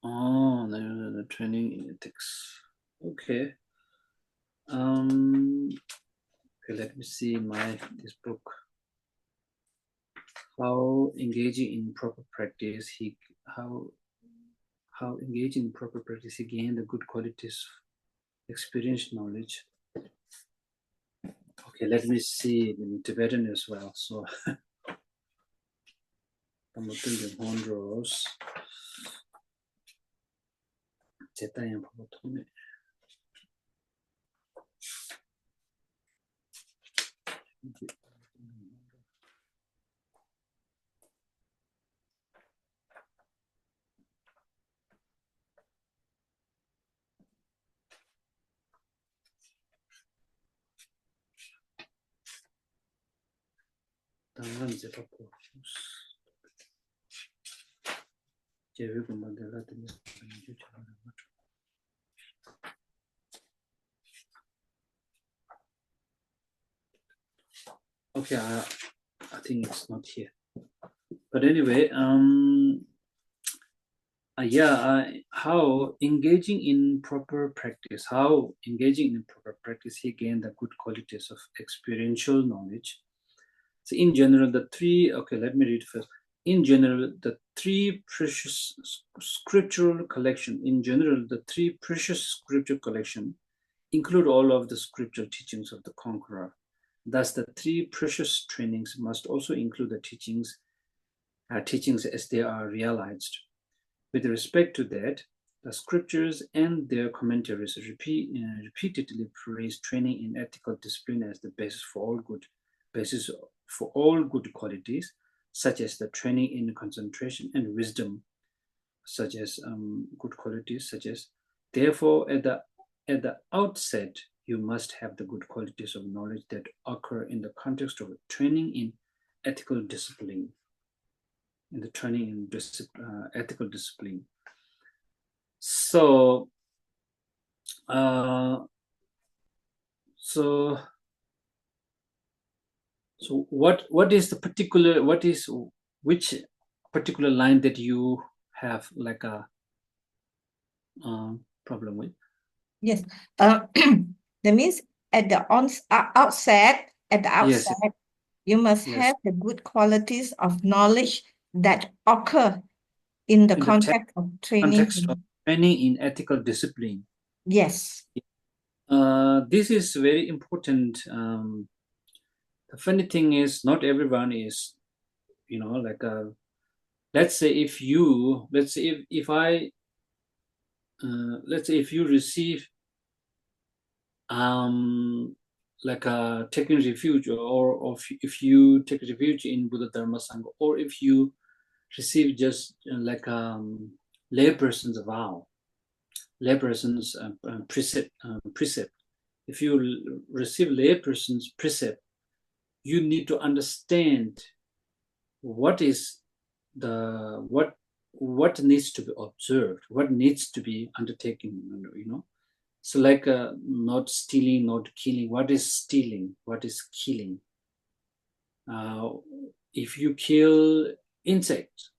Oh, the training in ethics. Okay. Okay, let me see this book. How engaging in proper practice how engaging in proper practice he gained the good qualities, experience, knowledge. Okay, let me see in Tibetan as well. So I'm looking at Hondros. Okay, I think it's not here. But anyway, how engaging in proper practice, he gained the good qualities of experiential knowledge. So in general, let me read first. In general, the three precious scriptural collection include all of the scriptural teachings of the conqueror. Thus, the three precious trainings must also include the teachings as they are realized. With respect to that, the scriptures and their commentaries repeatedly praise training in ethical discipline as the basis for all good qualities, such as the training in concentration and wisdom, such as good qualities, such as, therefore, at the outset, you must have the good qualities of knowledge that occur in the context of training in ethical discipline, ethical discipline. So, so what is the particular, which particular line that you have like a problem with? Yes. That means at the outset, Yes. you must Yes. have the good qualities of knowledge that occur in the context of training. In ethical discipline. Yes. This is very important. The funny thing is, not everyone is, like let's say if you receive like taking refuge, or if you take refuge in Buddha Dharma Sangha, or if you receive just like layperson's vow, layperson's precept. If you receive layperson's precept, you need to understand what is what needs to be observed, what needs to be undertaken, So like not stealing, not killing. What is stealing? What is killing? If you kill insects,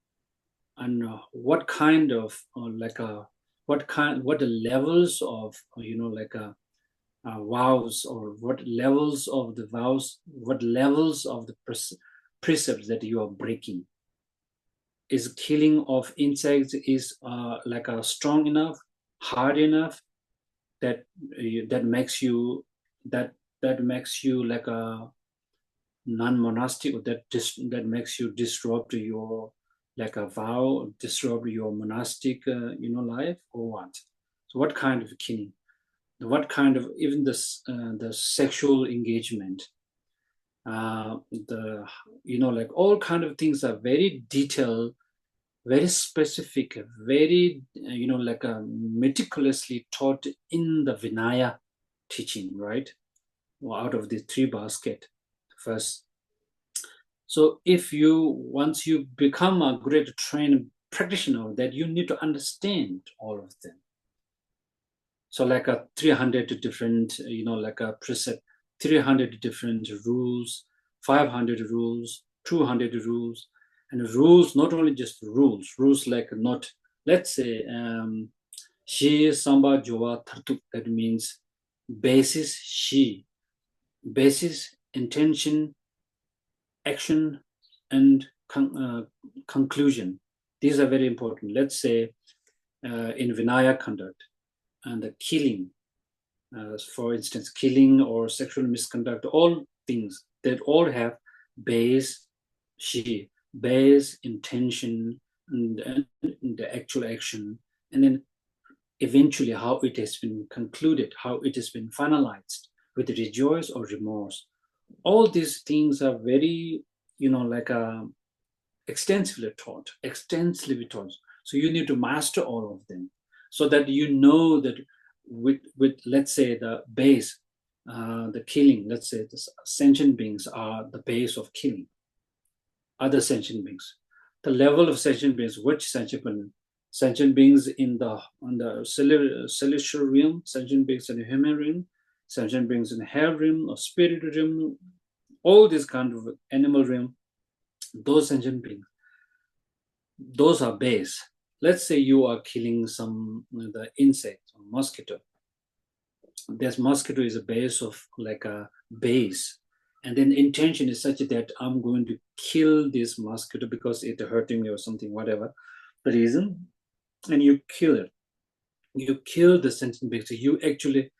and what kind of what the levels of vows, or what levels of the vows, what levels of the precepts that you are breaking. Is killing of insects is like strong enough, hard enough, that makes you like a non-monastic, or that makes you disrupt your like a vow, disrupt your monastic life, or what? So what kind of killing? What kind of, even the sexual engagement, like all kind of things are very detailed, very specific, very like meticulously taught in the Vinaya teaching, right? Or out of the three basket first. So if once you become a great trained practitioner, that you need to understand all of them. So like 300 different, like a precept, 300 different rules, 500 rules, 200 rules, and rules, not only just rules like not, let's say, she, samba, joa, tartuk, that means basis, she, basis, intention, action, and conclusion. These are very important. Let's say in Vinaya conduct, and the killing, for instance, killing or sexual misconduct, all things that all have base, she, base, intention, and the actual action, and then eventually how it has been concluded, how it has been finalized with rejoice or remorse. All these things are very, like extensively taught. So you need to master all of them, so that you know that with let's say the base, the killing, let's say the sentient beings are the base of killing other sentient beings. The level of sentient beings, which sentient beings in the celestial realm, sentient beings in the human realm, sentient beings in the hell realm or spirit realm, all these kind of animal realm, those sentient beings, those are base. Let's say you are killing the insect or mosquito. This mosquito is a base of like a base, and then intention is such that I'm going to kill this mosquito because it's hurting me or something, whatever the reason, and you kill it. You kill the sentient being. So you actually,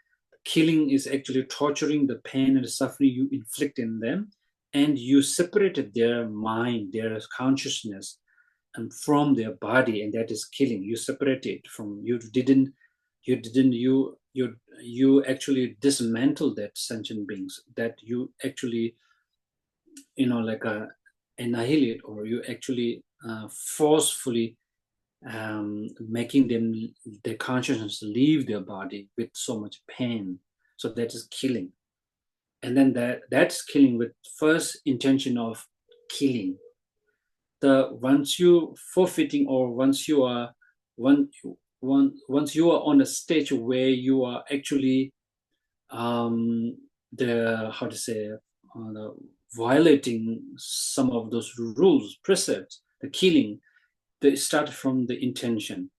killing is actually torturing the pain and the suffering you inflict in them, and you separated their mind, their consciousness, and from their body, and that is killing. You separate it from, you actually dismantle that sentient beings, that you actually like annihilate, or you actually forcefully making them, their consciousness leave their body with so much pain. So that is killing. And then that's killing with first intention of killing. Once you forfeiting, or once you are once you are on a stage where you are actually violating some of those rules, precepts, the killing, they start from the intention.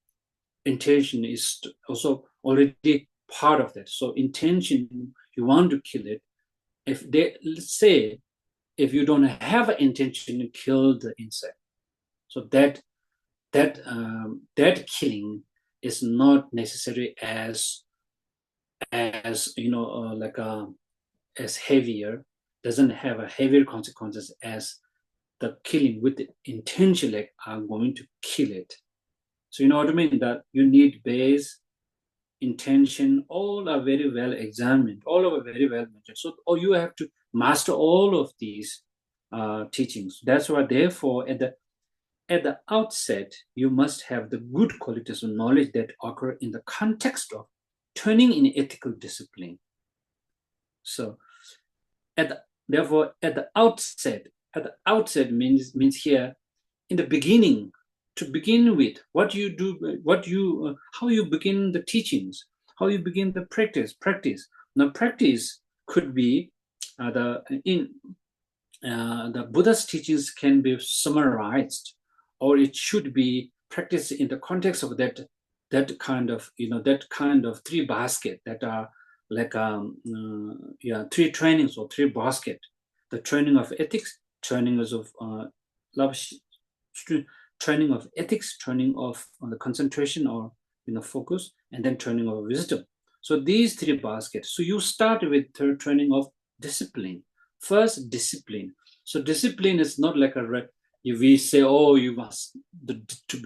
Intention is also already part of that. So intention, you want to kill it. If they, let's say, if you don't have an intention to kill the insect, so that killing is not necessary as as heavier, doesn't have a heavier consequences as the killing with the intention, like I'm going to kill it. So you know what I mean, that you need base, intention, all are very well examined, all are very well measured. So you have to master all of these teachings. That's why, therefore, at the outset, you must have the good qualities of knowledge that occur in the context of turning in ethical discipline. So therefore, at the outset means here, in the beginning, to begin with, what you do, how you begin the teachings, how you begin the practice. Now, practice could be the Buddha's teachings can be summarized, or it should be practiced in the context of that kind of three basket that are like three trainings or three basket. The training of ethics, training of love, training of ethics, training of the concentration or focus, and then training of wisdom. So these three baskets. So you start with third training of discipline. First, discipline. So discipline is not like we say, oh, you must to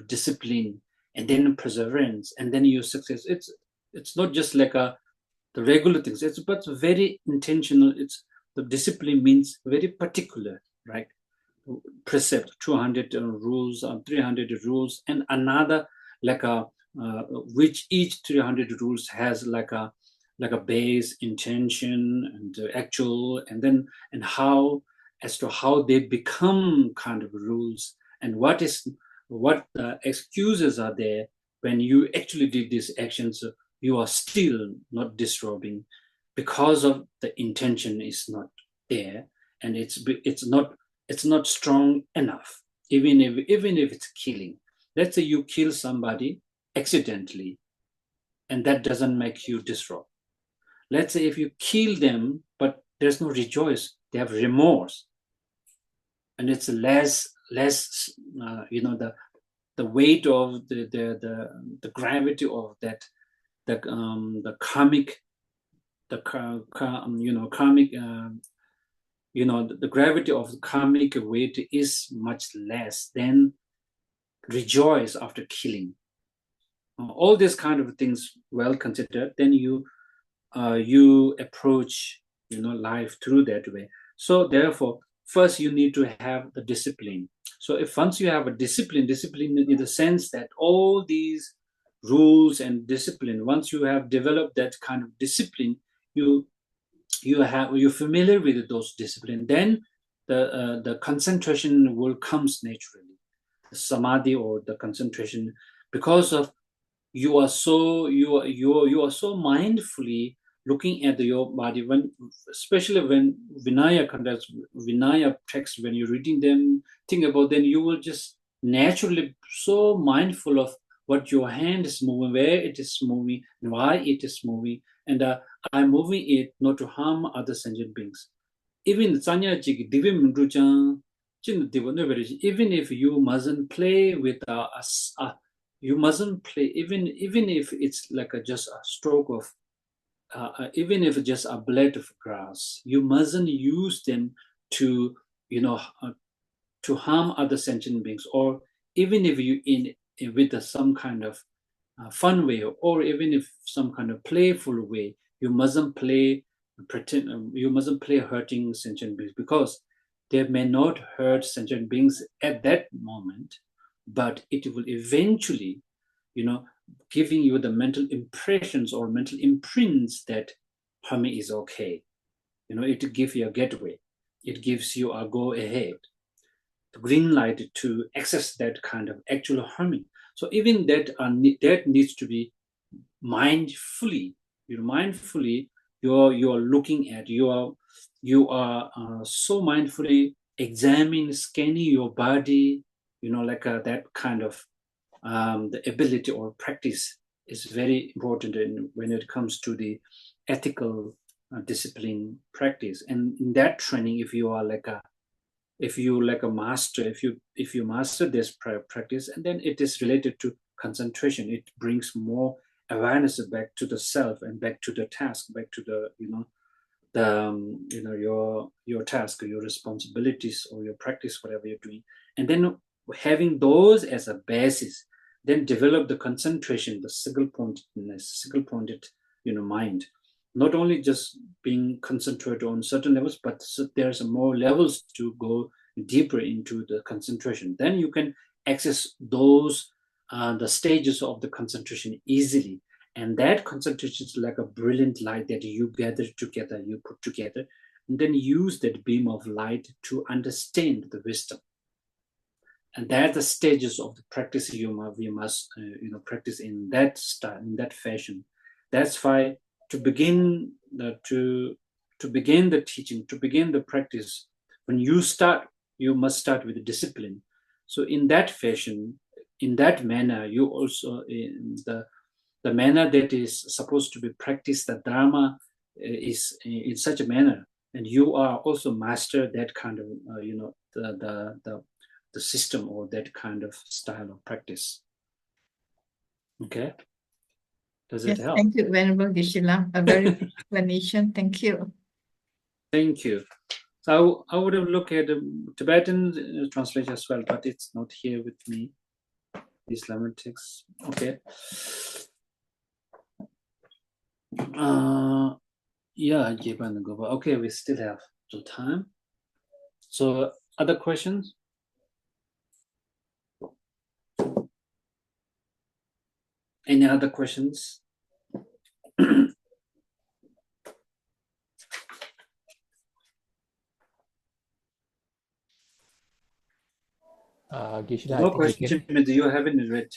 discipline, and then perseverance, and then you success. It's not just like the regular things. But very intentional. The discipline means very particular, right? Precept, 200 rules, 300 rules, and another which each 300 rules has like a base, intention, and actual, and how, as to how they become kind of rules, and what excuses are there when you actually did these actions, you are still not disrobing because of the intention is not there, and it's not strong enough, even if it's killing. Let's say you kill somebody accidentally, and that doesn't make you disrobe. Let's say if you kill them, but there's no rejoice, they have remorse, and it's less the weight of the gravity of that, the karmic, the gravity of the karmic weight is much less than rejoice after killing. All these kind of things well considered, then you approach life through that way. So therefore, first you need to have the discipline. So if once you have a discipline in the sense that all these rules and discipline, once you have developed that kind of discipline, you're familiar with those discipline, then the concentration will comes naturally, the samadhi or the concentration, because of you are so mindfully looking at your body, especially when Vinaya conducts Vinaya texts, when you're reading them, think about them, you will just naturally so mindful of what your hand is moving, where it is moving, why it is moving, and I'm moving it not to harm other sentient beings. Even even if you mustn't play with you mustn't play, even if it's like just a stroke of even if just a blade of grass, you mustn't use them to to harm other sentient beings, or even if you with some kind of fun way, or even if some kind of playful way, you mustn't play hurting sentient beings, because they may not hurt sentient beings at that moment, but it will eventually, giving you the mental impressions or mental imprints that harming is okay. It gives you a gateway. It gives you a go ahead, the green light to access that kind of actual harming. So even that needs to be mindfully. You're looking at, you are so mindfully examining, scanning your body, that kind of the ability or practice is very important when it comes to the ethical discipline practice. And in that training, if you like a master, if you master this practice, and then it is related to concentration, it brings more awareness back to the self and back to the task, back to the your task, your responsibilities, or your practice, whatever you're doing. And then having those as a basis, then develop the concentration, the single-pointed mind. Not only just being concentrated on certain levels, but there's more levels to go deeper into the concentration. Then you can access those the stages of the concentration easily. And that concentration is like a brilliant light that you gather together, you put together, and then use that beam of light to understand the wisdom. And that's the stages of the practice we must practice in that style, in that fashion. That's why to begin the teaching, to begin the practice, when you start, you must start with the discipline. So in that fashion, in that manner, you also in the manner that is supposed to be practiced, the Dharma is in such a manner, and you are also master that kind of the system or that kind of style of practice. Okay, does it help? Thank you, Venerable Geshe-la. A very good explanation. Thank you. Thank you. So I would have looked at the Tibetan translation as well, but it's not here with me. These Lamrim texts. Okay. Yeah, okay, we still have some time. So other questions? Any other questions? Geshe-la, No question. You haven't read.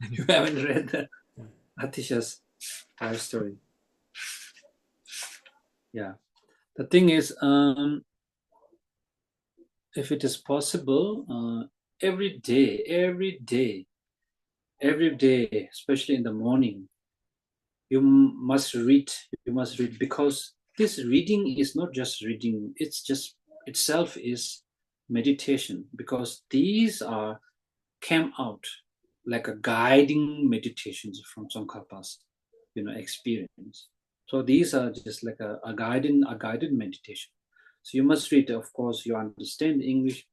You haven't read the Atisha's life story. Yeah, the thing is, if it is possible, every day, especially in the morning, you must read. Because this reading is not just reading; it's just itself is meditation. Because these came out like a guiding meditations from Tsongkhapa's, experience. So these are just like a guided meditation. So you must read. Of course, you understand English,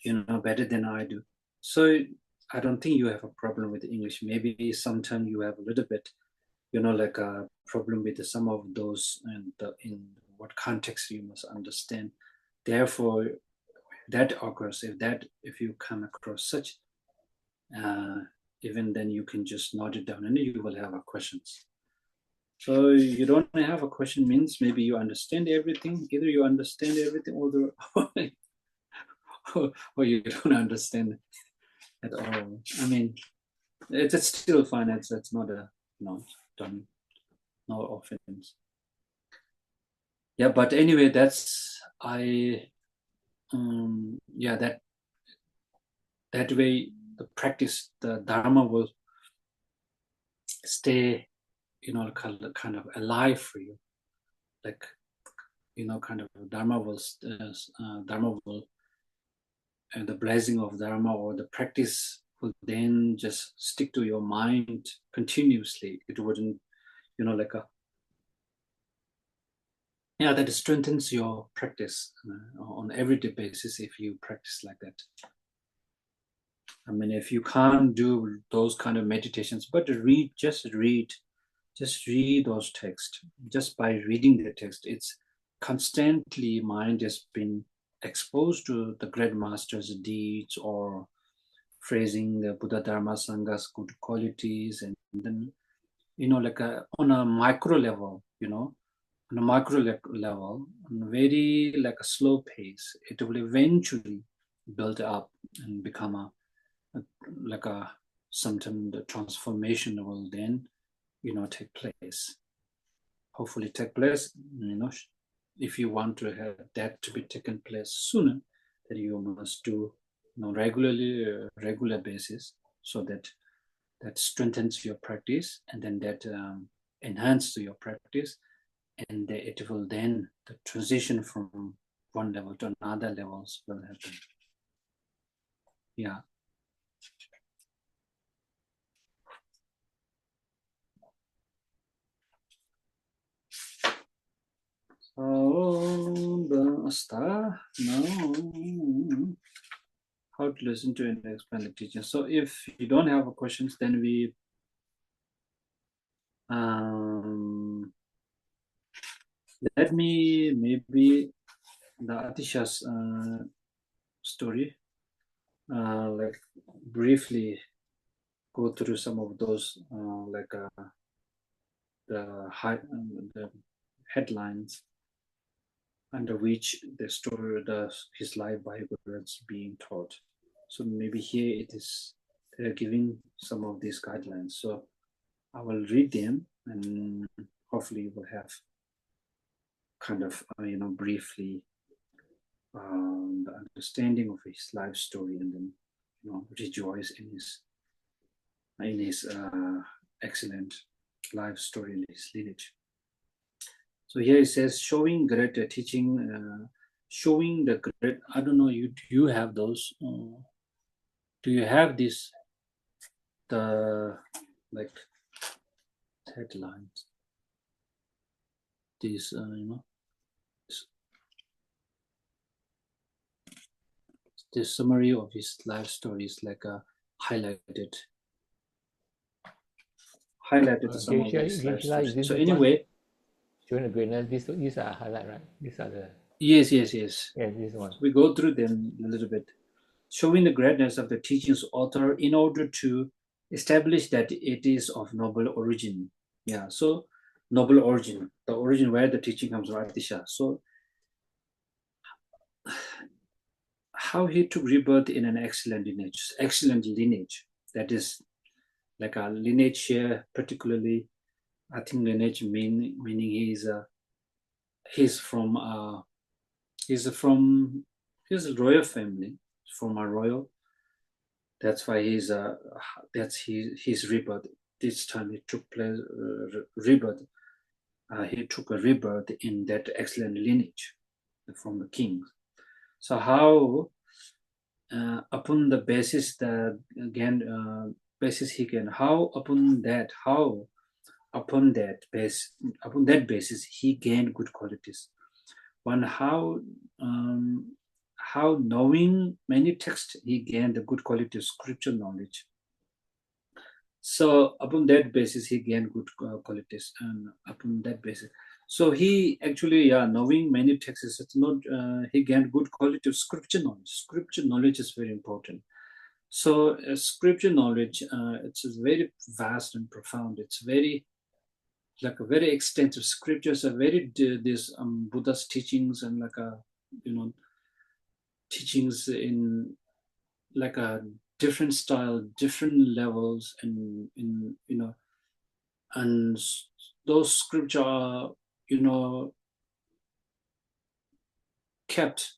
better than I do. So I don't think you have a problem with English. Maybe sometimes you have a little bit, like a problem with some of those and in what context you must understand. Therefore, that occurs. If you come across such, even then you can just note it down and you will have questions. So you don't have a question means maybe you understand everything. Either you understand everything or you don't understand at all. I mean, it's still fine. That's not a no offense. Yeah, but anyway, that's that way the practice, the Dharma will stay, kind of alive for you. Like, kind of Dharma will, and the blessing of Dharma or the practice will then just stick to your mind continuously. It wouldn't, that strengthens your practice on everyday basis if you practice like that. I mean, if you can't do those kind of meditations, but just read those texts. Just by reading the text, constantly mind has been exposed to the great master's deeds or phrasing the Buddha Dharma Sangha's good qualities, and then, like on a micro level, on a macro level, on a very like a slow pace, it will eventually build up and become like a sometimes the transformation will then take place. Hopefully take place. If you want to have that to be taken place sooner, then you must do regularly, regular basis, so that strengthens your practice, and then that enhances your practice, and it will then the transition from one level to another levels will happen. Yeah. So the star now how to listen to and explain the teaching. So if you don't have questions, then we let me maybe the Atisha's story, like briefly go through some of those like the headlines under which the story his life Bible is being taught. So maybe here it is they're giving some of these guidelines. So I will read them, and hopefully we'll have kind of briefly the understanding of his life story, and then rejoice in his excellent life story and his lineage. So here it says, showing great teaching, showing the great. I don't know. Do you have those? Do you have this? The like headlines. This this summary of his life story is like highlighted some of his life stories. So anyway, showing the greatness. These are highlight, right? These are the yes. this one. So we go through them a little bit, showing the greatness of the teaching's author in order to establish that it is of noble origin. Yeah, so noble origin, the origin where the teaching comes from, Atisha. So how he took rebirth in an excellent lineage. That is like a lineage here, particularly, I think lineage meaning he's from a royal family, from a royal. That's why that's his rebirth. This time he took place rebirth. He took a rebirth in that excellent lineage from the kings. So how upon the basis that again basis he can how upon that basis he gained good qualities. One how knowing many texts he gained the good quality of scripture knowledge. So upon that basis he gained good qualities, and upon that basis, so he actually knowing many texts, it's not he gained good quality of scripture knowledge. Scripture knowledge is very important. So scripture knowledge, it's very vast and profound. It's very like a very extensive. Scriptures are very this Buddha's teachings, and like a teachings in like a different style, different levels, and and those scripture are kept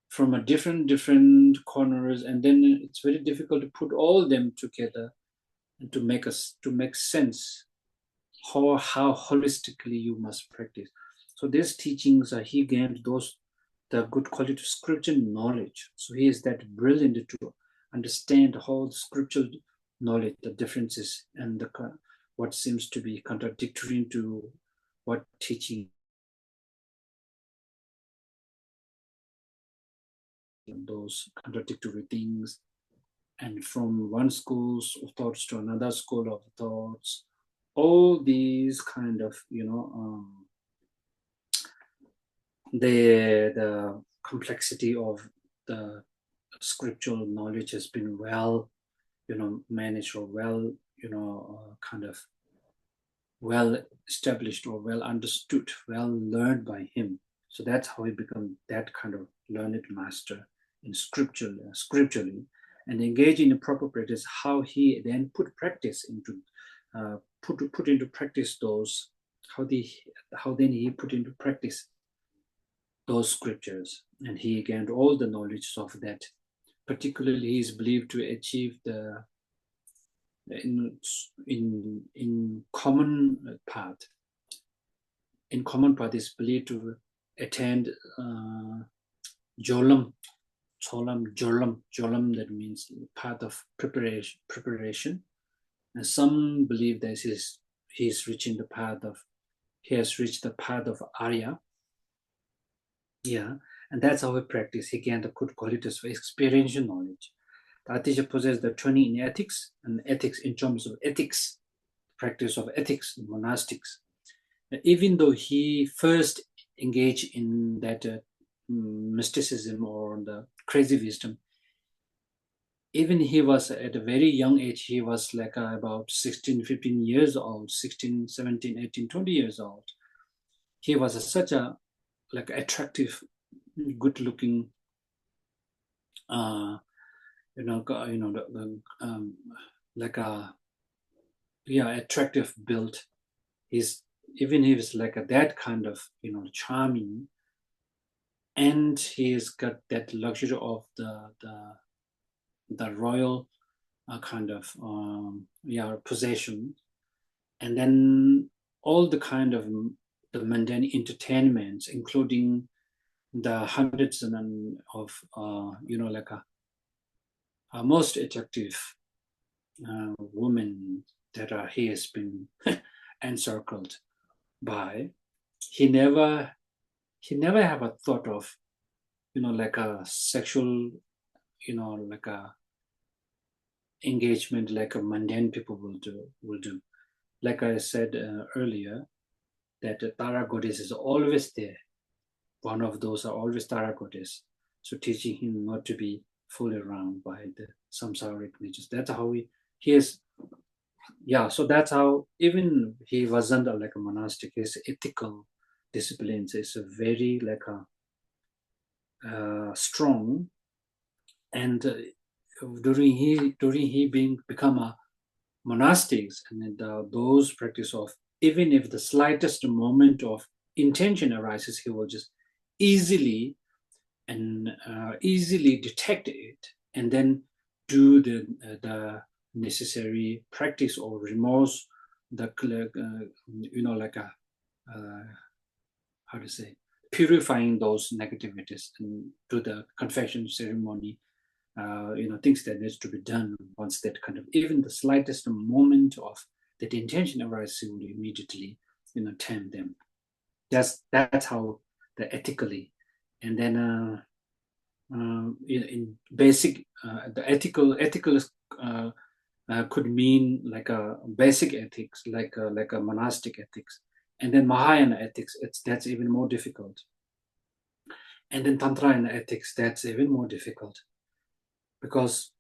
from a different corners, and then it's very difficult to put all them together and to make sense how holistically you must practice. So these teachings are he gained the good quality of scripture knowledge. So he is that brilliant to understand how the scriptural knowledge, the differences, and what seems to be contradictory to what teaching, those contradictory things, and from one school of thoughts to another school of thoughts, all these kind of the complexity of the scriptural knowledge has been well, managed, or well, kind of well established or well understood, well learned by him. So that's how he became that kind of learned master in scripturally, and engage in a proper practice. How he then put practice into put into practice those, how then he put into practice those scriptures, and he gained all the knowledge of that. Particularly, he is believed to achieve the in common path. In common path is believed to attend Jolam, that means path of preparation. And some believe that he has reached the path of Arya. Yeah, and that's how he practiced. He gained the good qualities of experiential knowledge. The Atisha possessed the training in ethics, and ethics in terms of ethics, practice of ethics, monastics. Even though he first engaged in that mysticism or the crazy wisdom, even he was at a very young age, he was like about 16, 15 years old, 16, 17, 18, 20 years old. He was such a attractive, good-looking, attractive build. He was like that kind of, charming, and he's got that luxury of the royal kind of possession, and then all the kind of the mundane entertainments, including the hundreds of most attractive women that he has been encircled by. He never have a thought of a sexual a engagement like a mundane people will do. Like I said earlier, that the Tara goddess is always there. One of those are always Tara goddess. So teaching him not to be fooled around by the samsaric natures. That's how he is. Yeah, so that's how, even he wasn't like a monastic, his ethical disciplines is a very strong. And during he become a monastics, and those practice of, even if the slightest moment of intention arises, he will just easily detect it, and then do the necessary practice or remorse, how to say, purifying those negativities, and do the confession ceremony, things that needs to be done. Once that kind of, even the slightest moment of that intention arises, he will immediately, tame them. That's how the ethically. And then in basic, the ethical could mean like a basic ethics, like a monastic ethics. And then Mahayana ethics, that's even more difficult. And then Tantrayana ethics, that's even more difficult. Because,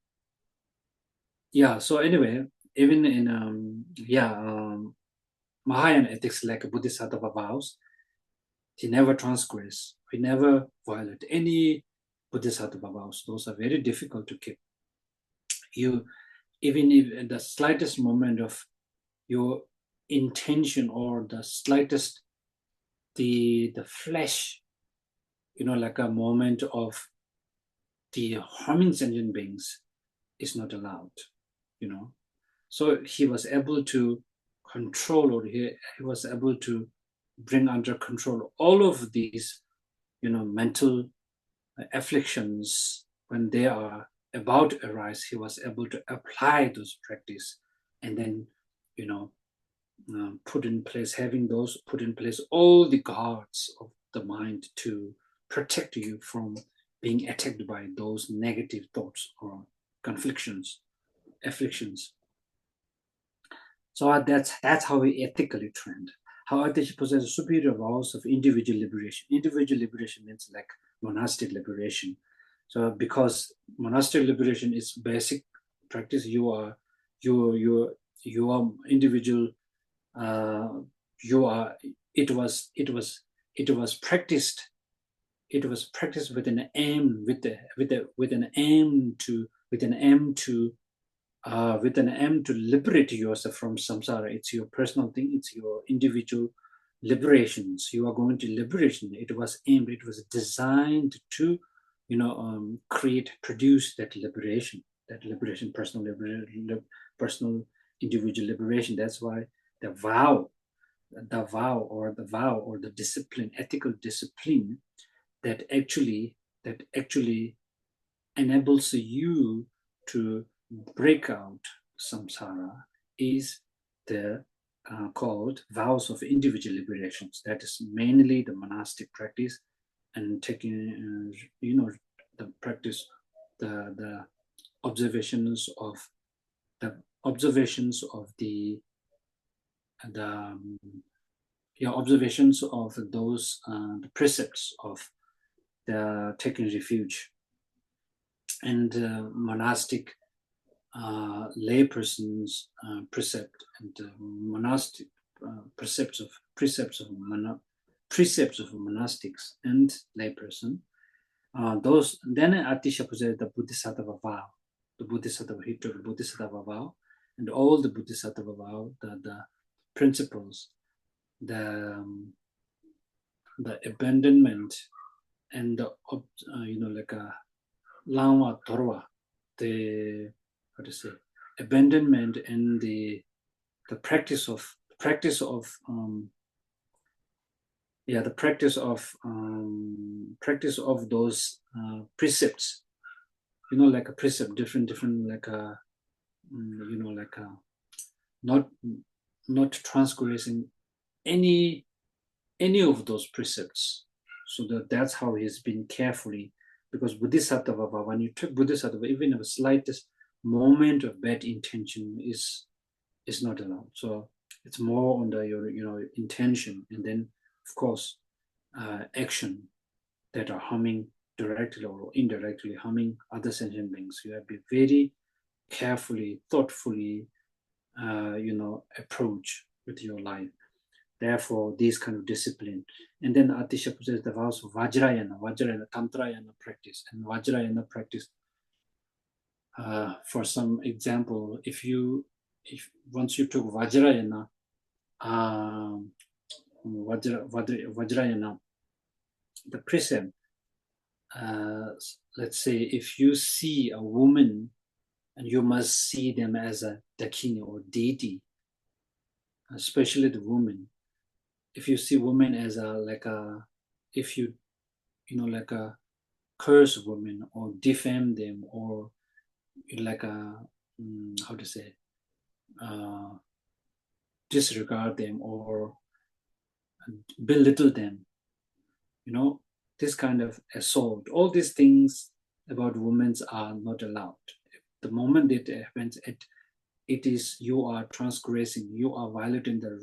so anyway, even in, Mahayana ethics, like Bodhisattva vows, he never transgress, he never violate any Bodhisattva vows. Those are very difficult to keep. Even if in the slightest moment of your intention, or the slightest, the flesh, like a moment of the harming sentient beings, is not allowed, So he was able to control, or he was able to bring under control all of these, mental afflictions. When they are about to arise, he was able to apply those practice, and then, put in place all the guards of the mind to protect you from being attacked by those negative thoughts or afflictions. So that's how we ethically trained. how Atisha possesses superior vows of individual liberation. Individual liberation means like monastic liberation. So because monastic liberation is basic practice, you are individual. It was practiced. It was practiced with an aim, with an aim to liberate yourself from samsara. It's your personal thing. It's your individual liberations. You are going to liberation. It was aimed. It was designed to, produce that liberation, personal liberation, personal individual liberation. That's why the vow or the discipline, ethical discipline that actually enables you to break out samsara is the called vows of individual liberations. That is mainly the monastic practice, and taking the practice, the observations of the observations of those the precepts of the taking refuge, and monastic layperson's precept, and monastic precepts of monastics and layperson. Those then Atisha possess the Bodhisattva vow, the Bodhisattva hito, the Bodhisattva vow, and all the Bodhisattva vow, the principles, the abandonment, and the like a Lama Torwa, the abandonment, and the practice of those precepts, like a precept, different like a not transgressing any of those precepts. So that's how he's been carefully, because Bodhisattva, when you took Bodhisattva, even the slightest moment of bad intention is not allowed. So it's more under your intention, and then of course action that are harming directly or indirectly harming other sentient beings. You have to be very carefully, thoughtfully approach with your life. Therefore, these kind of discipline. And then Atisha possesses the vows of Vajrayana, Tantrayana practice. And Vajrayana practice, for some example, if once you took Vajrayana, Vajrayana, the precept, let's say if you see a woman, and you must see them as a dakini or deity, especially the woman. If you see women as if you like a curse women or defame them, or like a disregard them or belittle them, this kind of assault, all these things about women are not allowed. The moment it happens, it is you are transgressing, you are violating the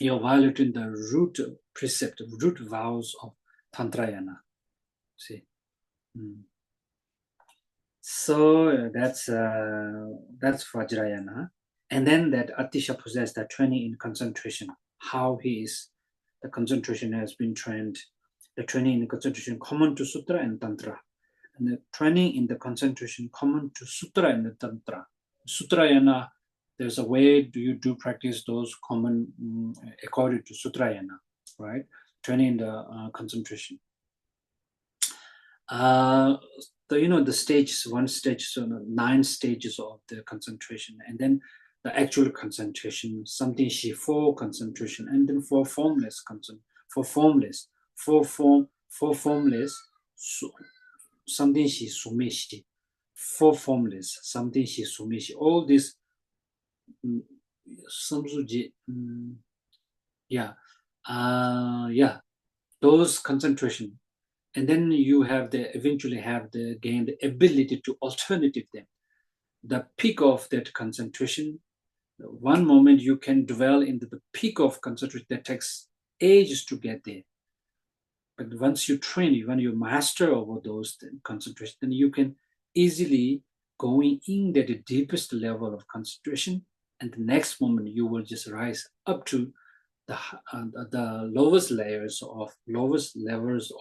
you're violating the root precept, root vows of Tantrayana. See, so that's Vajrayana, and then that Atisha possessed that training in concentration. How the concentration has been trained. The training in concentration common to Sutra and Tantra, and the training in the concentration common to Sutra and the Tantra. Sutrayana, there's a way you do practice those common according to Sutrayana, right? Training in the concentration. The stages, one stage, so 9 stages of the concentration, and then the actual concentration, something she 4 concentration, and then 4 formless concentration, 4 formless, 4 formless, something she sumeshi, 4 formless, something she sumeshi. All this, those concentration, and then you eventually gain the ability to alternative them. The peak of that concentration One moment you can dwell into the peak of concentration that takes ages to get there. But once you train, when you master over those concentration, then you can easily go in at the deepest level of concentration, and the next moment you will just rise up to the lowest levels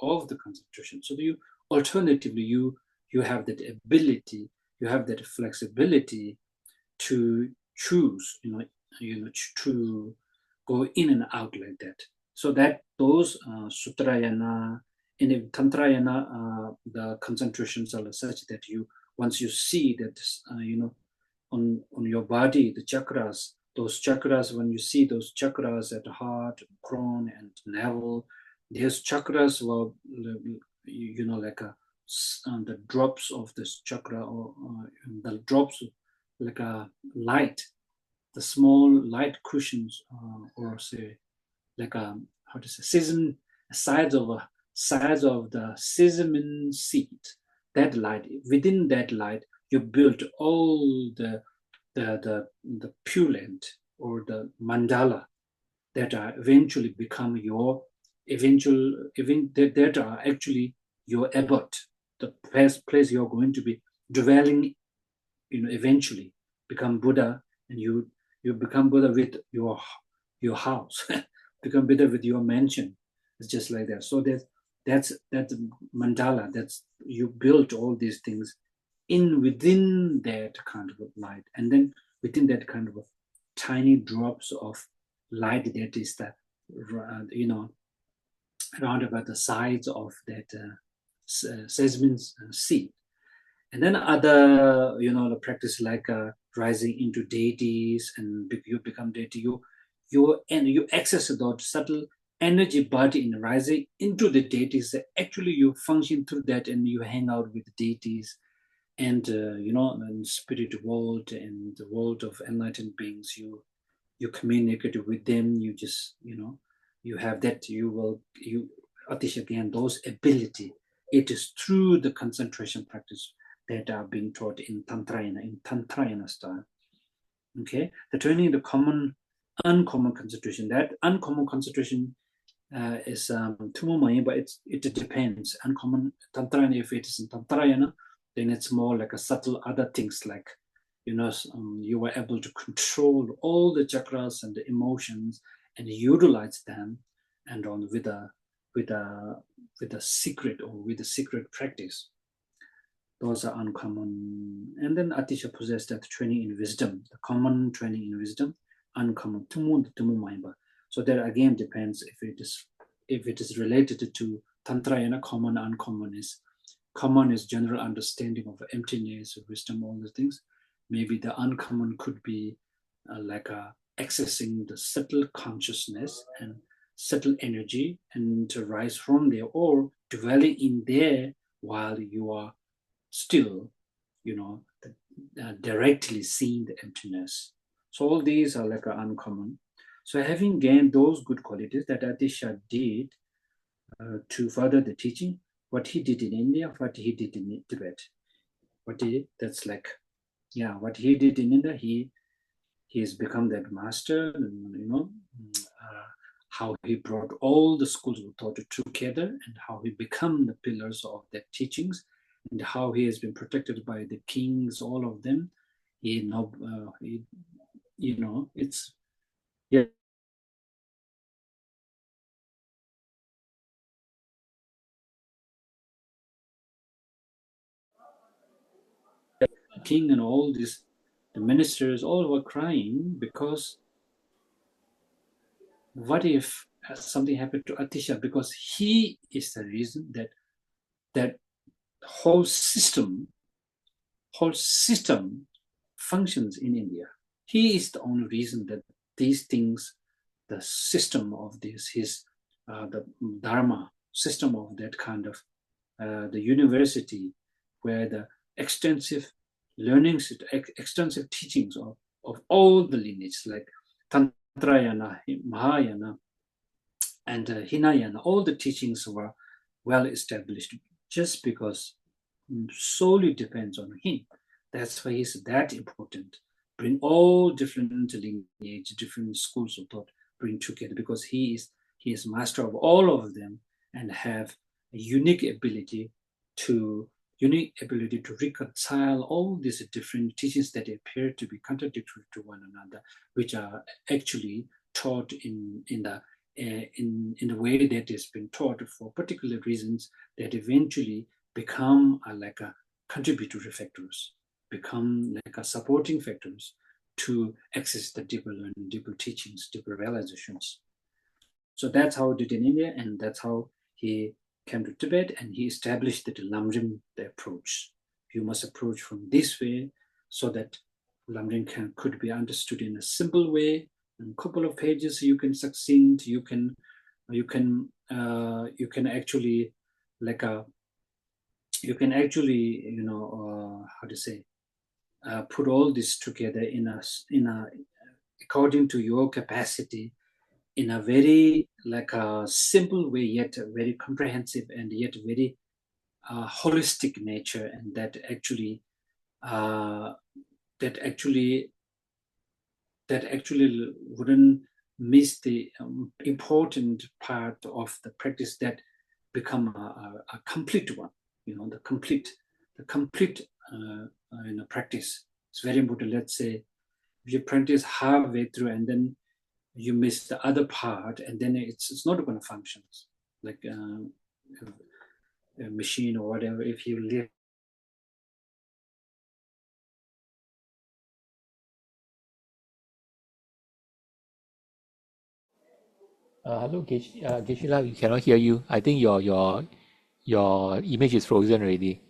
of the concentration. So you alternatively you have that ability, you have that flexibility to choose, to go in and out like that. So that those sutrayana in tantrayana, the concentrations are such that you once you see that on your body, the chakras, those chakras, when you see those chakras at the heart, crown, and navel, those chakras were, like the drops of this chakra, or the drops like a light, the small light cushions, or say like a how to say size of the sesame seed. That light, within that light, you build all the pulent or the mandala that are eventually become your that are actually your abode, the place you're going to be dwelling, eventually become Buddha, and you become Buddha with your house, become Buddha with your mansion. It's just like that. So that's mandala. That's you built all these things within that kind of light, and then within that kind of tiny drops of light that is the around about the size of that sesame seed. And then other the practice like rising into deities, and you become deity, you access the subtle energy body in rising into the deities. Actually you function through that, and you hang out with deities, and in spirit world and the world of enlightened beings, you communicate with them. You just you have that, you Atisha, again, those ability. It is through the concentration practice that are being taught in Tantrayana style. Okay, the training, the uncommon concentration. That uncommon concentration is Tumumaya, but it depends. Uncommon Tantrayana, if it is in Tantrayana, then it's more like a subtle other things, like you were able to control all the chakras and the emotions and utilize them, and on with a secret, or with a secret practice. Those are uncommon. And then Atisha possessed that training in wisdom, the common training in wisdom, uncommon. So that again depends if it is related to Tantrayana. Common, uncommon is common is general understanding of emptiness, wisdom, all the things. Maybe the uncommon could be like accessing the subtle consciousness and subtle energy, and to rise from there, or dwelling in there while you are still, directly seeing the emptiness. So all these are like uncommon. So having gained those good qualities that Atisha did to further the teaching, what he did in India, what he did in Tibet, what he did in India, he has become that master, and how he brought all the schools of thought together, and how he become the pillars of their teachings, and how he has been protected by the kings, all of them. It's king and all these, the ministers all were crying, because what if something happened to Atisha? Because he is the reason that whole system functions in India. He is the only reason that these things, the system of this, the Dharma system of that kind of the university, where the extensive learnings, extensive teachings of all the lineages, like Tantrayana, Mahayana, and Hinayana, all the teachings were well established, just because solely depends on him. That's why he's that important. bring all different lineage, different schools of thought, bring together, because he is master of all of them and have a unique ability to reconcile all these different teachings that appear to be contradictory to one another, which are actually taught in the way that has been taught for particular reasons that eventually become like a contributory factors, become like a supporting factors to access the deeper learning, deeper teachings, deeper realizations. So that's how he did in India, and that's how he came to Tibet, and he established the Lamrim, the approach. You must approach from this way so that Lamrim could be understood in a simple way. In a couple of pages, you can succinct. You can actually how to say, put all this together in a according to your capacity, in a very like a simple way, yet very comprehensive and yet very holistic nature, and that actually wouldn't miss the important part of the practice that become a complete one. The complete practice. It's very important. Let's say if you practice halfway through and then you miss the other part, and then it's not going to function like a machine or whatever. If you live Hello, Geshila, we cannot hear you. I think your image is frozen already.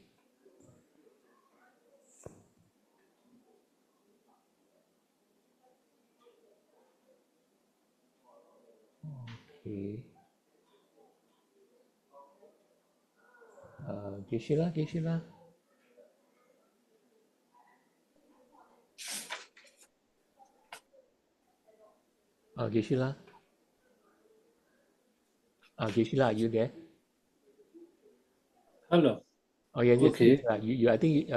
Okay. Geshila. Geshila. Geshila, are you there? hello. Oh yes, Okay. you I think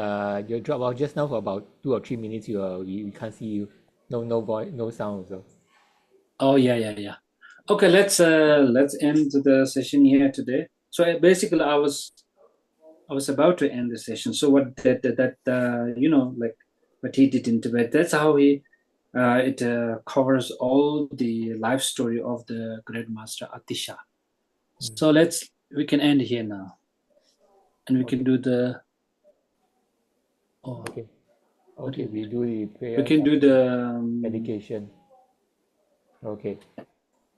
you dropped out just now for about 2 or 3 minutes. We can't see you. No voice, no sound. So Oh yeah. Okay, let's end the session here today. So basically, I was about to end the session. So what like what he did in Tibet, that's how he it covers all the life story of the great master Atisha. So we can end here now, and we can do the. Okay, we do the prayer. We can do the dedication. Okay,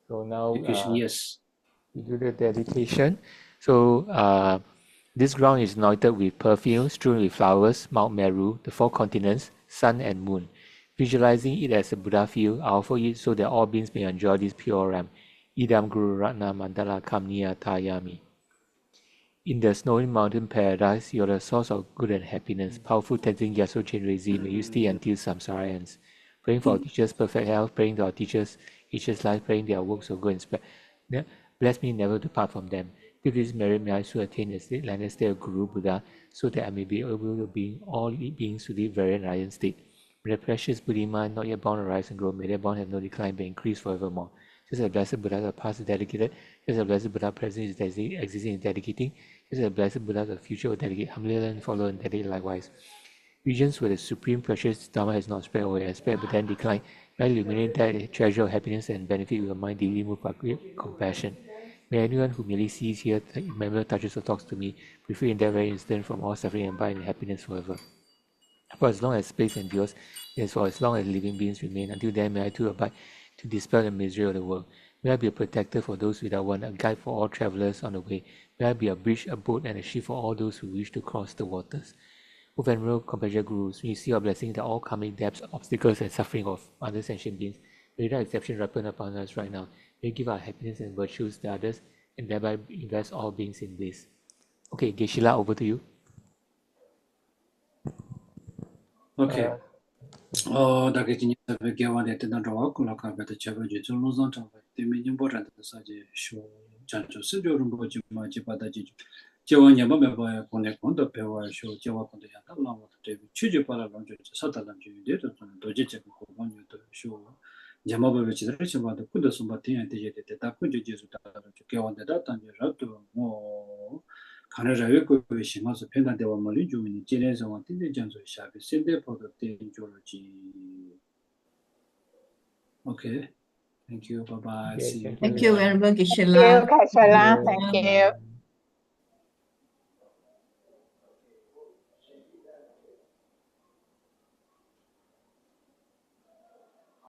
so now yes. we do the dedication. So this ground is anointed with perfume, strewn with flowers, Mount Meru, the 4 continents, sun and moon. Visualizing it as a Buddha field, I offer it so that all beings may enjoy this pure ram. Idam Guru Ratna Mandala Kamniya Tayami. In the snowy mountain paradise, you are the source of good and happiness. Powerful Tenzin Gyatso Chenrezi, may you stay until samsara ends. Praying for our teachers' perfect health, praying to our teachers' life, praying their works of good and spread. Bless me never to part from them. Give this merit, may I soon attain the landed state of Guru Buddha, so that I may be able to bring all beings to the very enlightened state. May the precious Buddha mind not yet born arise and grow, may their born have no decline but increase forevermore. Just as blessed Buddhas are past is dedicated, just as blessed Buddha present is existing and dedicating, just as blessed Buddhas of future will dedicate, humbly learn, follow, and dedicate likewise. Regions where the supreme precious Dharma has not spread or has spread but then declined, may I illuminate that treasure of happiness and benefit with a mind deeply moved by great compassion. May anyone who merely sees, hears, remembers, touches, or talks to me be free in that very instant from all suffering and abide in happiness forever. For as long as space endures, yes, for as long as living beings remain, until then may I too abide to dispel the misery of the world. May I be a protector for those without one, a guide for all travelers on the way. May I be a bridge, a boat, and a ship for all those who wish to cross the waters. O Venerable Compassionate Gurus, we see your blessings that all coming debts, obstacles, and suffering of other sentient beings, without exception, ripen upon us right now. May you give our happiness and virtues to others, and thereby invest all beings in bliss. Okay, Geshe-la, over to you. Okay. 다게 진짜 배경원에 되는 로아kulaka 베트 차버지 줄로선 차버 때문에 important 사제 쇼 잔조 스료를 보지 마지 받아지 제와 냐바메바야 고네 콘도 배워쇼 제와 콘도 야다 라고 되게 취지 para 런저 사다란 주의대도 도제제 고고원요도 쇼 냐마바베 지들 쳐봐도 kundu sumba tiyan tiye te ta kundu jesu ta ke wanda da tan je rato mo kana rawe ko shima so penda de wa mali ju ni jene so wa tinde janso sha be sinde po de ji. Okay, thank you, bye bye, Okay, see you. thank Thank you. you, Venerable Thank you, Geshe-la. Kaisalan. Thank you.